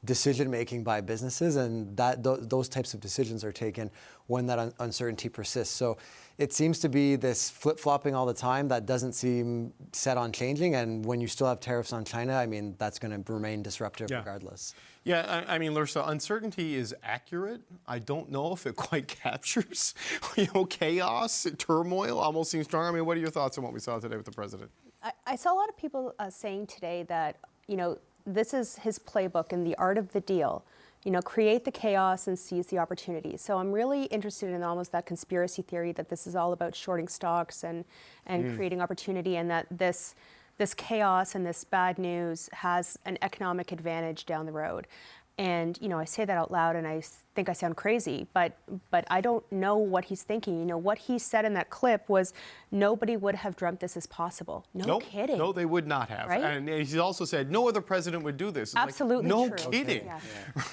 decision-making by businesses, and those types of decisions are taken when that uncertainty persists. So it seems to be this flip-flopping all the time that doesn't seem set on changing, and when you still have tariffs on China, I mean, that's going to remain disruptive regardless. Yeah, I mean, Larissa, uncertainty is accurate. I don't know if it quite captures, chaos, turmoil, almost seems strong. I mean, what are your thoughts on what we saw today with the president? I saw a lot of people saying today that, this is his playbook in the art of the deal. Create the chaos and seize the opportunity. So I'm really interested in almost that conspiracy theory that this is all about shorting stocks and creating opportunity, and that this chaos and this bad news has an economic advantage down the road. And, I say that out loud and I think I sound crazy, but I don't know what he's thinking. What he said in that clip was nobody would have dreamt this is possible. No kidding. No, they would not have. Right? And he also said no other president would do this. It's Absolutely no true. kidding. Yeah.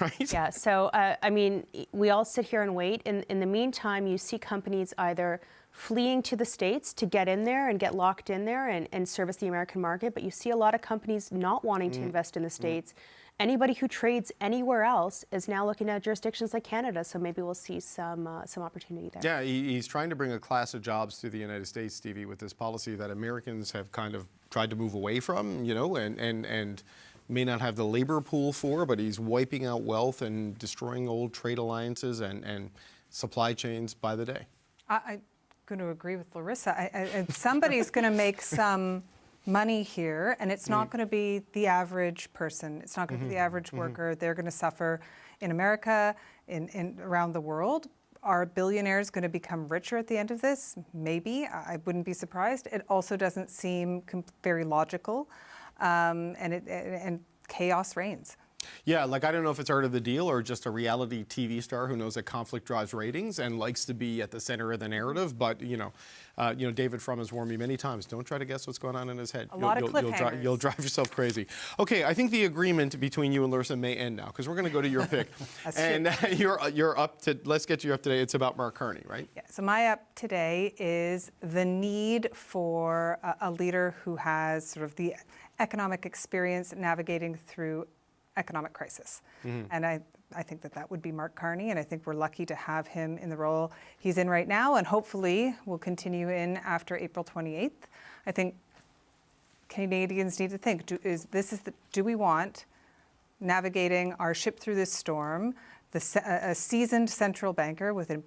Right? Yeah, so, I mean, we all sit here and wait. In the meantime, you see companies either fleeing to the States to get in there and get locked in there and service the American market, but you see a lot of companies not wanting to invest in the States. Anybody who trades anywhere else is now looking at jurisdictions like Canada, so maybe we'll see some opportunity there. Yeah, he's trying to bring a class of jobs to the United States, Stevie, with this policy that Americans have kind of tried to move away from, and may not have the labor pool for, but he's wiping out wealth and destroying old trade alliances and supply chains by the day. I'm going to agree with Larissa. Somebody's going to make some money here, and it's not going to be the average person. It's not going to be the average worker. They're going to suffer in America, in around the world. Are billionaires going to become richer at the end of this? Maybe. I wouldn't be surprised. It also doesn't seem very logical, and chaos reigns. Yeah, I don't know if it's art of the deal or just a reality TV star who knows that conflict drives ratings and likes to be at the center of the narrative. But David Frum has warned me many times: don't try to guess what's going on in his head. A lot of cliffhangers. You'll drive yourself crazy. Okay, I think the agreement between you and Larissa may end now because we're going to go to your pick. And you're up to. Let's get you up today. It's about Mark Carney, right? Yeah. So my up today is the need for a leader who has sort of the economic experience navigating through economic crisis. And I think that would be Mark Carney, and I think we're lucky to have him in the role he's in right now, and hopefully will continue in after April 28th. I think Canadians need to think, do we want, navigating our ship through this storm, a seasoned central banker with an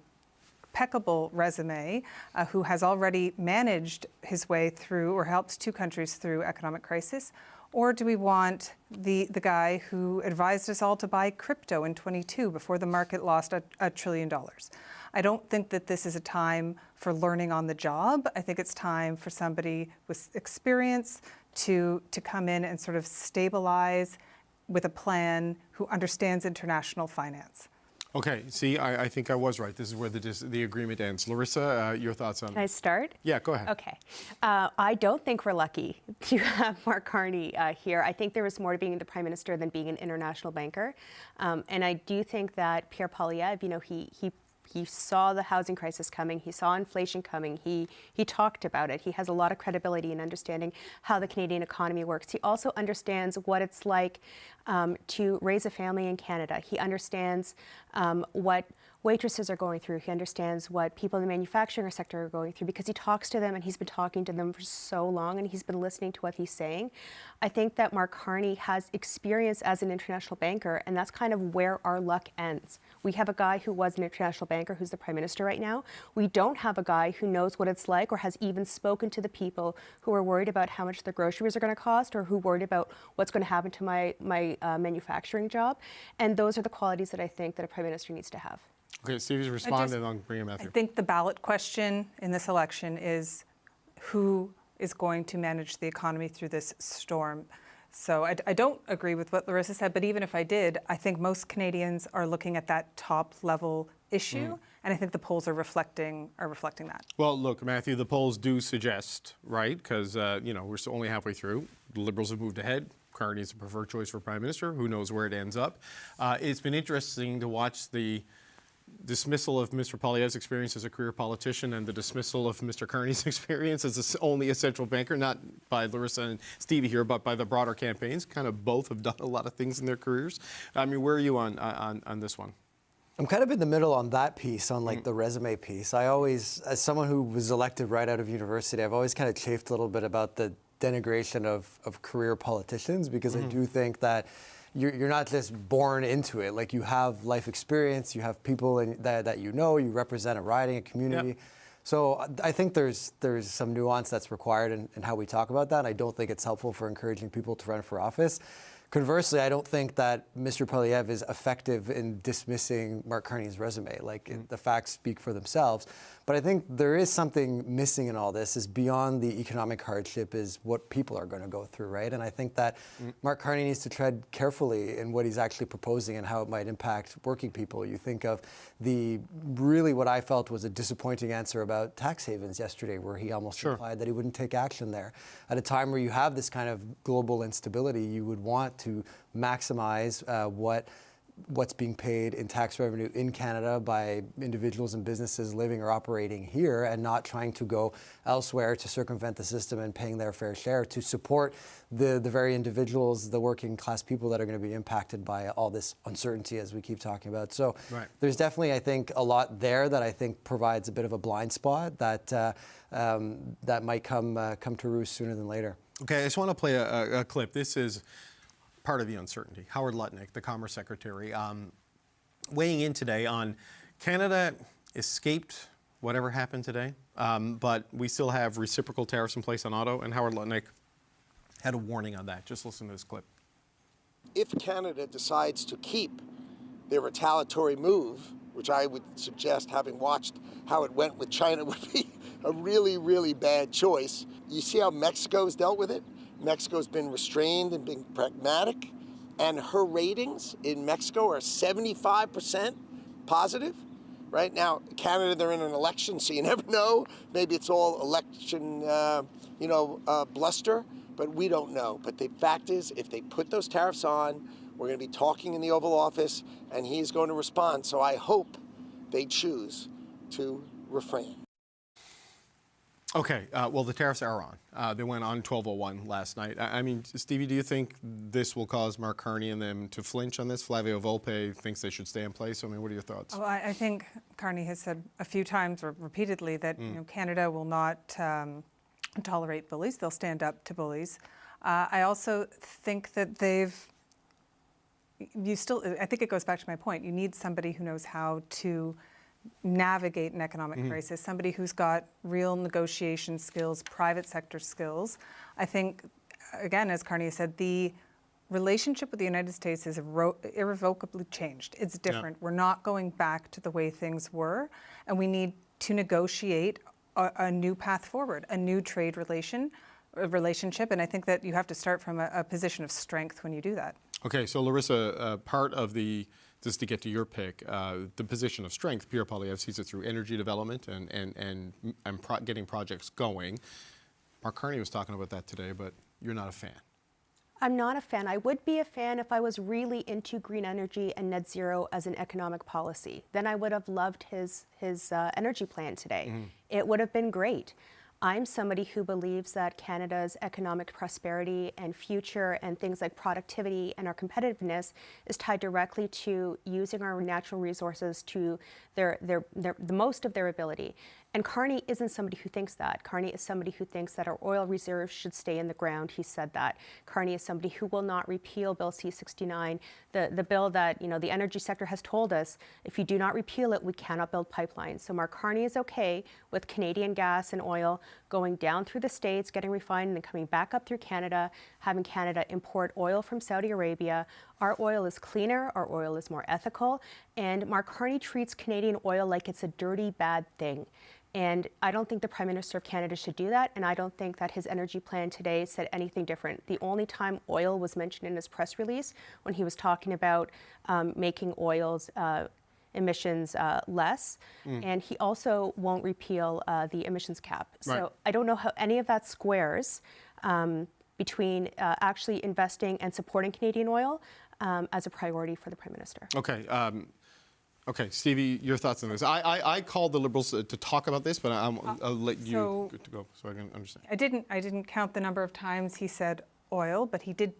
impeccable resume who has already managed his way through or helped two countries through economic crisis? Or do we want the guy who advised us all to buy crypto in 22 before the market lost $1 trillion? I don't think that this is a time for learning on the job. I think it's time for somebody with experience to come in and sort of stabilize with a plan, who understands international finance. Okay, see, I think I was right. This is where the agreement ends. Larissa, your thoughts on it? Can I start? Yeah, go ahead. Okay. I don't think we're lucky to have Mark Carney here. I think there was more to being the Prime Minister than being an international banker. And I do think that Pierre Poilievre, he saw the housing crisis coming. He saw inflation coming. He talked about it. He has a lot of credibility in understanding how the Canadian economy works. He also understands what it's like to raise a family in Canada. He understands what waitresses are going through. He understands what people in the manufacturing sector are going through because he talks to them and he's been talking to them for so long and he's been listening to what he's saying. I think that Mark Carney has experience as an international banker, and that's kind of where our luck ends. We have a guy who was an international banker who's the Prime Minister right now. We don't have a guy who knows what it's like or has even spoken to the people who are worried about how much their groceries are going to cost or who are worried about what's going to happen to my manufacturing job. And those are the qualities that I think that a Prime Minister needs to have. Okay, Stevie's responded, and I'll bring him out I there. think the ballot question in this election is who is going to manage the economy through this storm. So I don't agree with what Larissa said, but even if I did, I think most Canadians are looking at that top level issue, and I think the polls are reflecting that. Well, look, Matthew, the polls do suggest, right, because, we're still only halfway through. The Liberals have moved ahead. Carney is a preferred choice for Prime Minister. Who knows where it ends up? It's been interesting to watch the dismissal of Mr. Poilievre's experience as a career politician and the dismissal of Mr. Carney's experience as only a central banker, not by Larissa and Stevie here, but by the broader campaigns. Kind of both have done a lot of things in their careers. I mean, where are you on this one? I'm kind of in the middle on that piece, on like the resume piece. I always, as someone who was elected right out of university, I've always kind of chafed a little bit about the denigration of career politicians, because I do think that you're not just born into it. Like, you have life experience, you have people that you represent a riding, a community. Yep. So I think there's some nuance that's required in how we talk about that. I don't think it's helpful for encouraging people to run for office. Conversely, I don't think that Mr. Poilievre is effective in dismissing Mark Carney's resume. Like, the facts speak for themselves. But I think there is something missing in all this, is beyond the economic hardship is what people are going to go through, right? And I think that Mark Carney needs to tread carefully in what he's actually proposing and how it might impact working people. You think of really what I felt was a disappointing answer about tax havens yesterday, where he almost implied that he wouldn't take action there. At a time where you have this kind of global instability, you would want to maximize what's being paid in tax revenue in Canada by individuals and businesses living or operating here, and not trying to go elsewhere to circumvent the system and paying their fair share to support the very individuals, the working class people that are going to be impacted by all this uncertainty, as we keep talking about. So there's definitely, I think, a lot there that I think provides a bit of a blind spot that might come to roost sooner than later. Okay, I just want to play a clip. This is part of the uncertainty. Howard Lutnick, the Commerce Secretary, weighing in today on Canada escaped whatever happened today, but we still have reciprocal tariffs in place on auto, and Howard Lutnick had a warning on that. Just listen to this clip. If Canada decides to keep their retaliatory move, which I would suggest, having watched how it went with China, would be a really, really bad choice. You see how Mexico's dealt with it? Mexico's been restrained and being pragmatic, and her ratings in Mexico are 75% positive. Right now, Canada, they're in an election, so you never know. Maybe it's all election, bluster, but we don't know. But the fact is, if they put those tariffs on, we're going to be talking in the Oval Office, and he's going to respond. So I hope they choose to refrain. Okay, well, the tariffs are on. They went on 12:01 last night. I mean, Stevie, do you think this will cause Mark Carney and them to flinch on this? Flavio Volpe thinks they should stay in place. I mean, what are your thoughts? Well, I think Carney has said a few times or repeatedly that Canada will not tolerate bullies. They'll stand up to bullies. I also think that I think it goes back to my point. You need somebody who knows how to navigate an economic crisis, somebody who's got real negotiation skills, private sector skills. I think, again, as Carney said, the relationship with the United States is irrevocably changed. It's different. We're not going back to the way things were, and we need to negotiate a new path forward, a new trade relationship, and I think that you have to start from a position of strength when you do that. Okay, so Larissa, part of just to get to your pick, the position of strength, Pierre Poilievre sees it through energy development and getting projects going. Mark Carney was talking about that today, but you're not a fan. I'm not a fan. I would be a fan if I was really into green energy and net zero as an economic policy. Then I would have loved his energy plan today. It would have been great. I'm somebody who believes that Canada's economic prosperity and future and things like productivity and our competitiveness is tied directly to using our natural resources to the most of their ability. And Carney isn't somebody who thinks that. Carney is somebody who thinks that our oil reserves should stay in the ground. He said that. Carney is somebody who will not repeal Bill C-69, the bill that the energy sector has told us, if you do not repeal it, we cannot build pipelines. So Mark Carney is okay with Canadian gas and oil going down through the States, getting refined, and then coming back up through Canada, having Canada import oil from Saudi Arabia. Our oil is cleaner, our oil is more ethical, and Mark Carney treats Canadian oil like it's a dirty, bad thing. And I don't think the Prime Minister of Canada should do that, and I don't think that his energy plan today said anything different. The only time oil was mentioned in his press release when he was talking about making oil's emissions less, and he also won't repeal the emissions cap. So Right. I don't know how any of that squares between actually investing and supporting Canadian oil as a priority for the Prime Minister. Okay. Okay, Stevie, your thoughts on this? I called the Liberals to talk about this, but I'll let you go so I can understand. I didn't count the number of times he said oil, but he did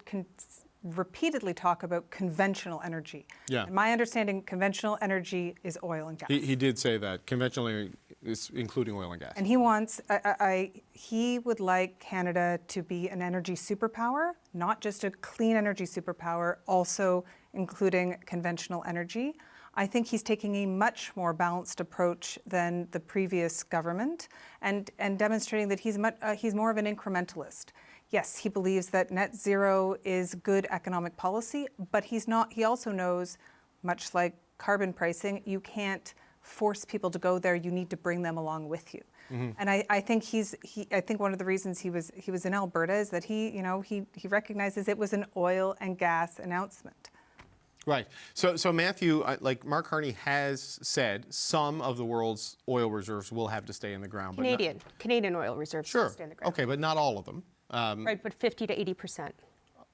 repeatedly talk about conventional energy. Yeah. And my understanding, conventional energy is oil and gas. He did say that conventionally is including oil and gas. And he wants, he would like Canada to be an energy superpower, not just a clean energy superpower, also including conventional energy. I think he's taking a much more balanced approach than the previous government, and demonstrating that he's more of an incrementalist. Yes, he believes that net zero is good economic policy, but he also knows, much like carbon pricing, you can't force people to go there. You need to bring them along with you. Mm-hmm. And I think I think one of the reasons he was in Alberta is that he recognizes it was an oil and gas announcement. Right. So Matthew, like Mark Carney has said, some of the world's oil reserves will have to stay in the ground. Canadian oil reserves Sure. will stay in the ground. Okay, but not all of them. Right, but 50 to 80%.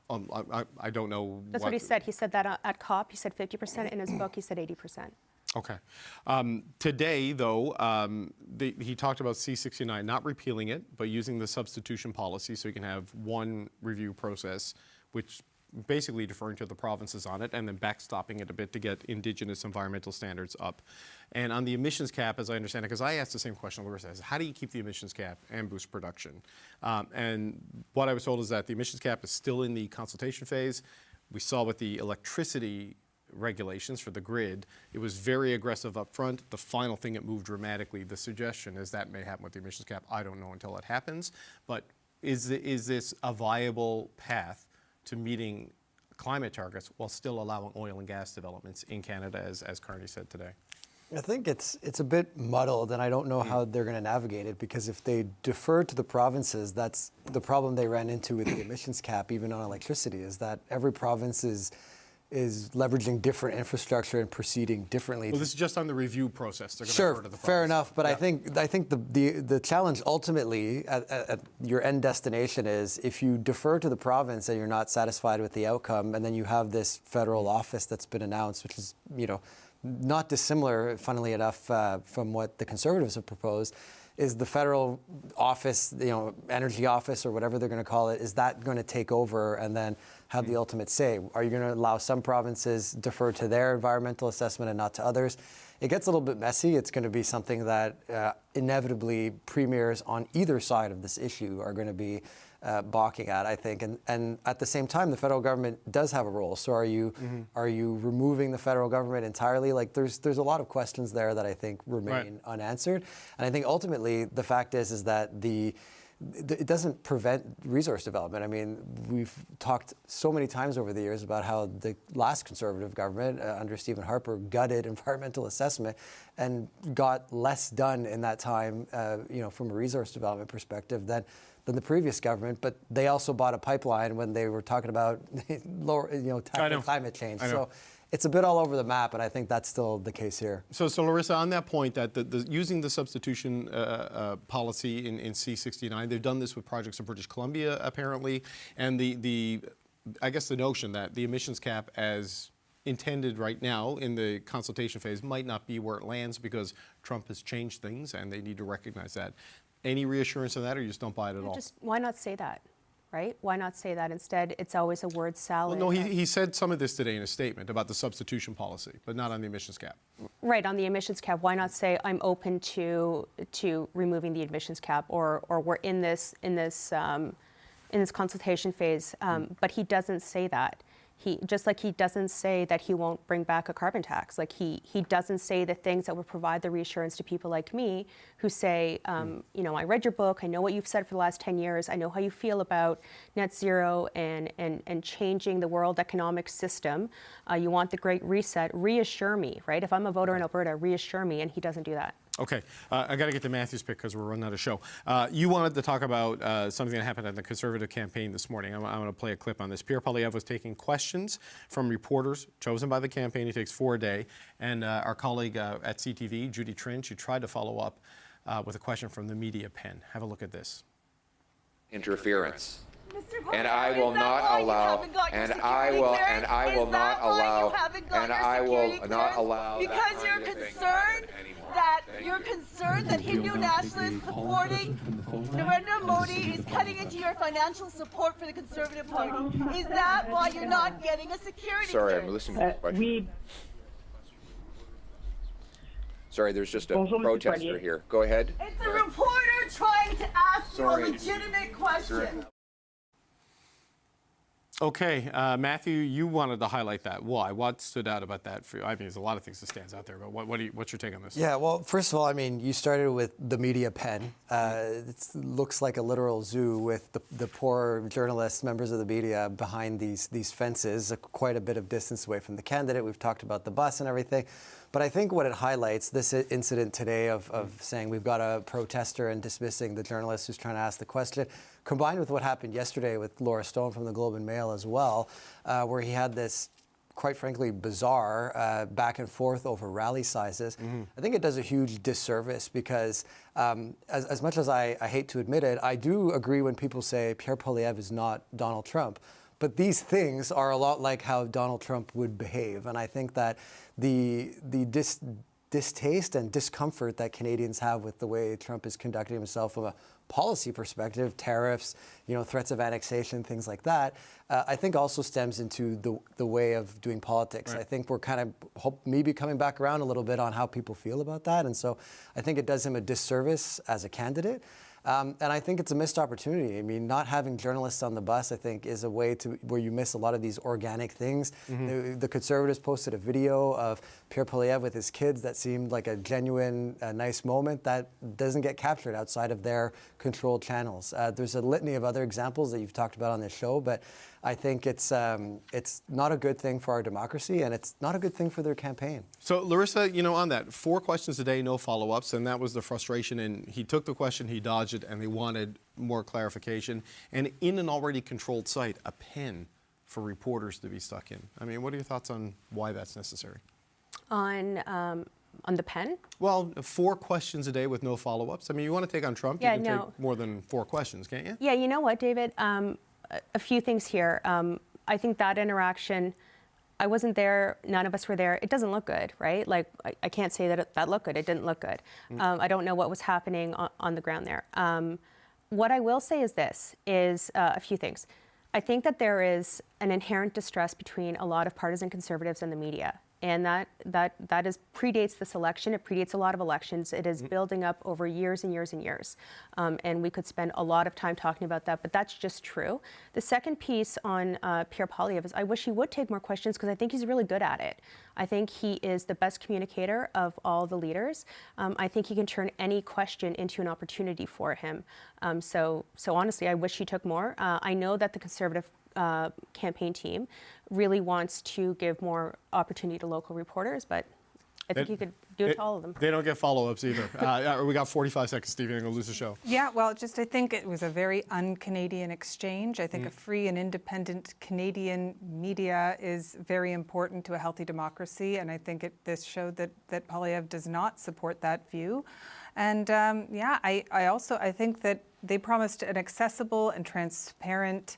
I don't know. That's what he said. He said that at COP. He said 50%. In his book, he said 80%. Okay. Today, though, he talked about C-69 not repealing it, but using the substitution policy so you can have one review process, which basically deferring to the provinces on it and then backstopping it a bit to get Indigenous environmental standards up. And on the emissions cap, as I understand it, because I asked the same question Larissa has, how do you keep the emissions cap and boost production? And what I was told is that the emissions cap is still in the consultation phase. We saw with the electricity regulations for the grid, it was very aggressive up front. The final thing, it moved dramatically. The suggestion is that may happen with the emissions cap. I don't know until it happens. But is this a viable path to meeting climate targets while still allowing oil and gas developments in Canada, as Carney said today? I think it's a bit muddled, and I don't know how they're going to navigate it, because if they defer to the provinces, that's the problem they ran into with the emissions cap, even on electricity, is that every province is leveraging different infrastructure and proceeding differently. Well, this is just on the review process. They're going to defer to the province. Fair enough, but Yeah. I think the challenge ultimately at your end destination is if you defer to the province and you're not satisfied with the outcome, and then you have this federal office that's been announced, which is not dissimilar, funnily enough, from what the Conservatives have proposed. Is the federal office, energy office or whatever they're going to call it, is that going to take over and then have the ultimate say? Are you going to allow some provinces defer to their environmental assessment and not to others? It gets a little bit messy. It's going to be something that inevitably premiers on either side of this issue are going to be balking at, I think. And at the same time, the federal government does have a role. So are you removing the federal government entirely? Like there's a lot of questions there that I think remain unanswered. And I think ultimately the fact is that it doesn't prevent resource development. I mean, we've talked so many times over the years about how the last Conservative government under Stephen Harper gutted environmental assessment and got less done in that time, from a resource development perspective than the previous government. But they also bought a pipeline when they were talking about tackling climate change. So it's a bit all over the map, and I think that's still the case here. So Larissa, on that point, that using the substitution policy in C-69, they've done this with projects in British Columbia, apparently, and I guess the notion that the emissions cap as intended right now in the consultation phase might not be where it lands because Trump has changed things, and they need to recognize that. Any reassurance on that, or you just don't buy it at all? Just why not say that? Right? Why not say that? Instead, it's always a word salad. Well, no, he said some of this today in a statement about the substitution policy, but not on the emissions cap. Right, on the emissions cap, why not say I'm open to removing the emissions cap, or we're in this consultation phase, but he doesn't say that. Just like he doesn't say that he won't bring back a carbon tax. Like he doesn't say the things that would provide the reassurance to people like me who say, I read your book, I know what you've said for the last 10 years, I know how you feel about net zero and changing the world economic system. You want the Great Reset, reassure me, right? If I'm a voter in Alberta, reassure me, and he doesn't do that. Okay, I got to get to Matthew's pick because we're running out of show. You wanted to talk about something that happened at the Conservative campaign this morning. I'm going to play a clip on this. Pierre Poilievre was taking questions from reporters chosen by the campaign. He takes 4 a day. And our colleague at CTV, Judy Trin, she tried to follow up with a question from the media pen. Have a look at this. Interference. And I will not allow, and I will not allow, because you're concerned that Hindu nationalists supporting Narendra Modi is cutting into your financial support for the Conservative Party. Is that why you're not getting a security Sorry, clearance? I'm listening to the question. Sorry, there's just a protester here. Go ahead. It's a reporter trying to ask you a legitimate question. Okay, Matthew, you wanted to highlight that. Why? What stood out about that for you? I mean, there's a lot of things that stands out there, but what's your take on this? Yeah, well, first of all, I mean, you started with the media pen. It looks like a literal zoo with the poor journalists, members of the media behind these fences, quite a bit of distance away from the candidate. We've talked about the bus and everything. But I think what it highlights, this incident today of saying we've got a protester and dismissing the journalist who's trying to ask the question, combined with what happened yesterday with Laura Stone from the Globe and Mail as well, where he had this, quite frankly, bizarre back and forth over rally sizes. I think it does a huge disservice because as much as I hate to admit it, I do agree when people say Pierre Poilievre is not Donald Trump. But these things are a lot like how Donald Trump would behave. And I think that the distaste and discomfort that Canadians have with the way Trump is conducting himself from a policy perspective, tariffs, threats of annexation, things like that, I think also stems into the way of doing politics. Right. I think we're kind of maybe coming back around a little bit on how people feel about that. And so I think it does him a disservice as a candidate. And I think it's a missed opportunity. I mean, not having journalists on the bus, I think, is a way where you miss a lot of these organic things. The Conservatives posted a video of Pierre Poilievre with his kids that seemed like a genuine, nice moment that doesn't get captured outside of their controlled channels. There's a litany of other examples that you've talked about on this show, but I think it's not a good thing for our democracy, and it's not a good thing for their campaign. So, Larissa, on that, 4 questions a day, no follow-ups, and that was the frustration. And he took the question, he dodged it, and they wanted more clarification. And in an already controlled site, a pen for reporters to be stuck in. I mean, what are your thoughts on why that's necessary? On the pen? Well, 4 questions a day with no follow-ups. I mean, you want to take on Trump, you can take more than 4 questions, can't you? Yeah, you know what, David? A few things here. I think that interaction, I wasn't there, none of us were there. It doesn't look good, right? Like, I can't say that that looked good. It didn't look good. I don't know what was happening on the ground there. What I will say is this, is a few things. I think that there is an inherent distress between a lot of partisan conservatives and the media. And that predates this election. It predates a lot of elections. It is building up over years and years and years. And we could spend a lot of time talking about that, but that's just true. The second piece on Pierre Poilievre is I wish he would take more questions because I think he's really good at it. I think he is the best communicator of all the leaders. I think he can turn any question into an opportunity for him. So honestly, I wish he took more. I know that the Conservative campaign team really wants to give more opportunity to local reporters, but I think you could do it to all of them. They don't get follow-ups either. We got 45 seconds, Stevie. I'm going to lose the show. Yeah, well, I think it was a very un-Canadian exchange. I think a free and independent Canadian media is very important to a healthy democracy, and I think this showed that Poilievre does not support that view. And I think that they promised an accessible and transparent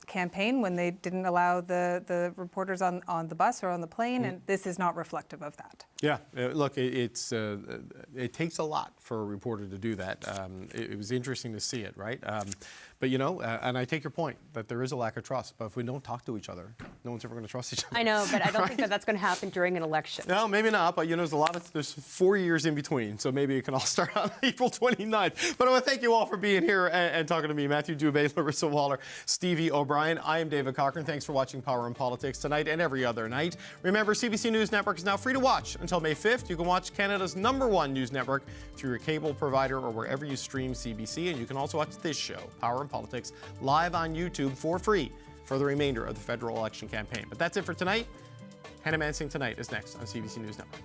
campaign when they didn't allow the reporters on the bus or on the plane, and this is not reflective of that. Yeah, look, it takes a lot for a reporter to do that. It was interesting to see it, right? But and I take your point that there is a lack of trust. But if we don't talk to each other, no one's ever going to trust each other. I know, but I don't think that's going to happen during an election. No, maybe not. But there's 4 years in between, so maybe it can all start on April 29th. But I want to thank you all for being here and talking to me, Matthew Dubé, Larissa Waller, Stevie O'Brien. I am David Cochrane. Thanks for watching Power and Politics tonight and every other night. Remember, CBC News Network is now free to watch until May 5th. You can watch Canada's #1 news network through your cable provider or wherever you stream CBC. And you can also watch this show, Power and Politics, live on YouTube for free for the remainder of the federal election campaign. But that's it for tonight. Hannah Mansing Tonight is next on CBC News Network.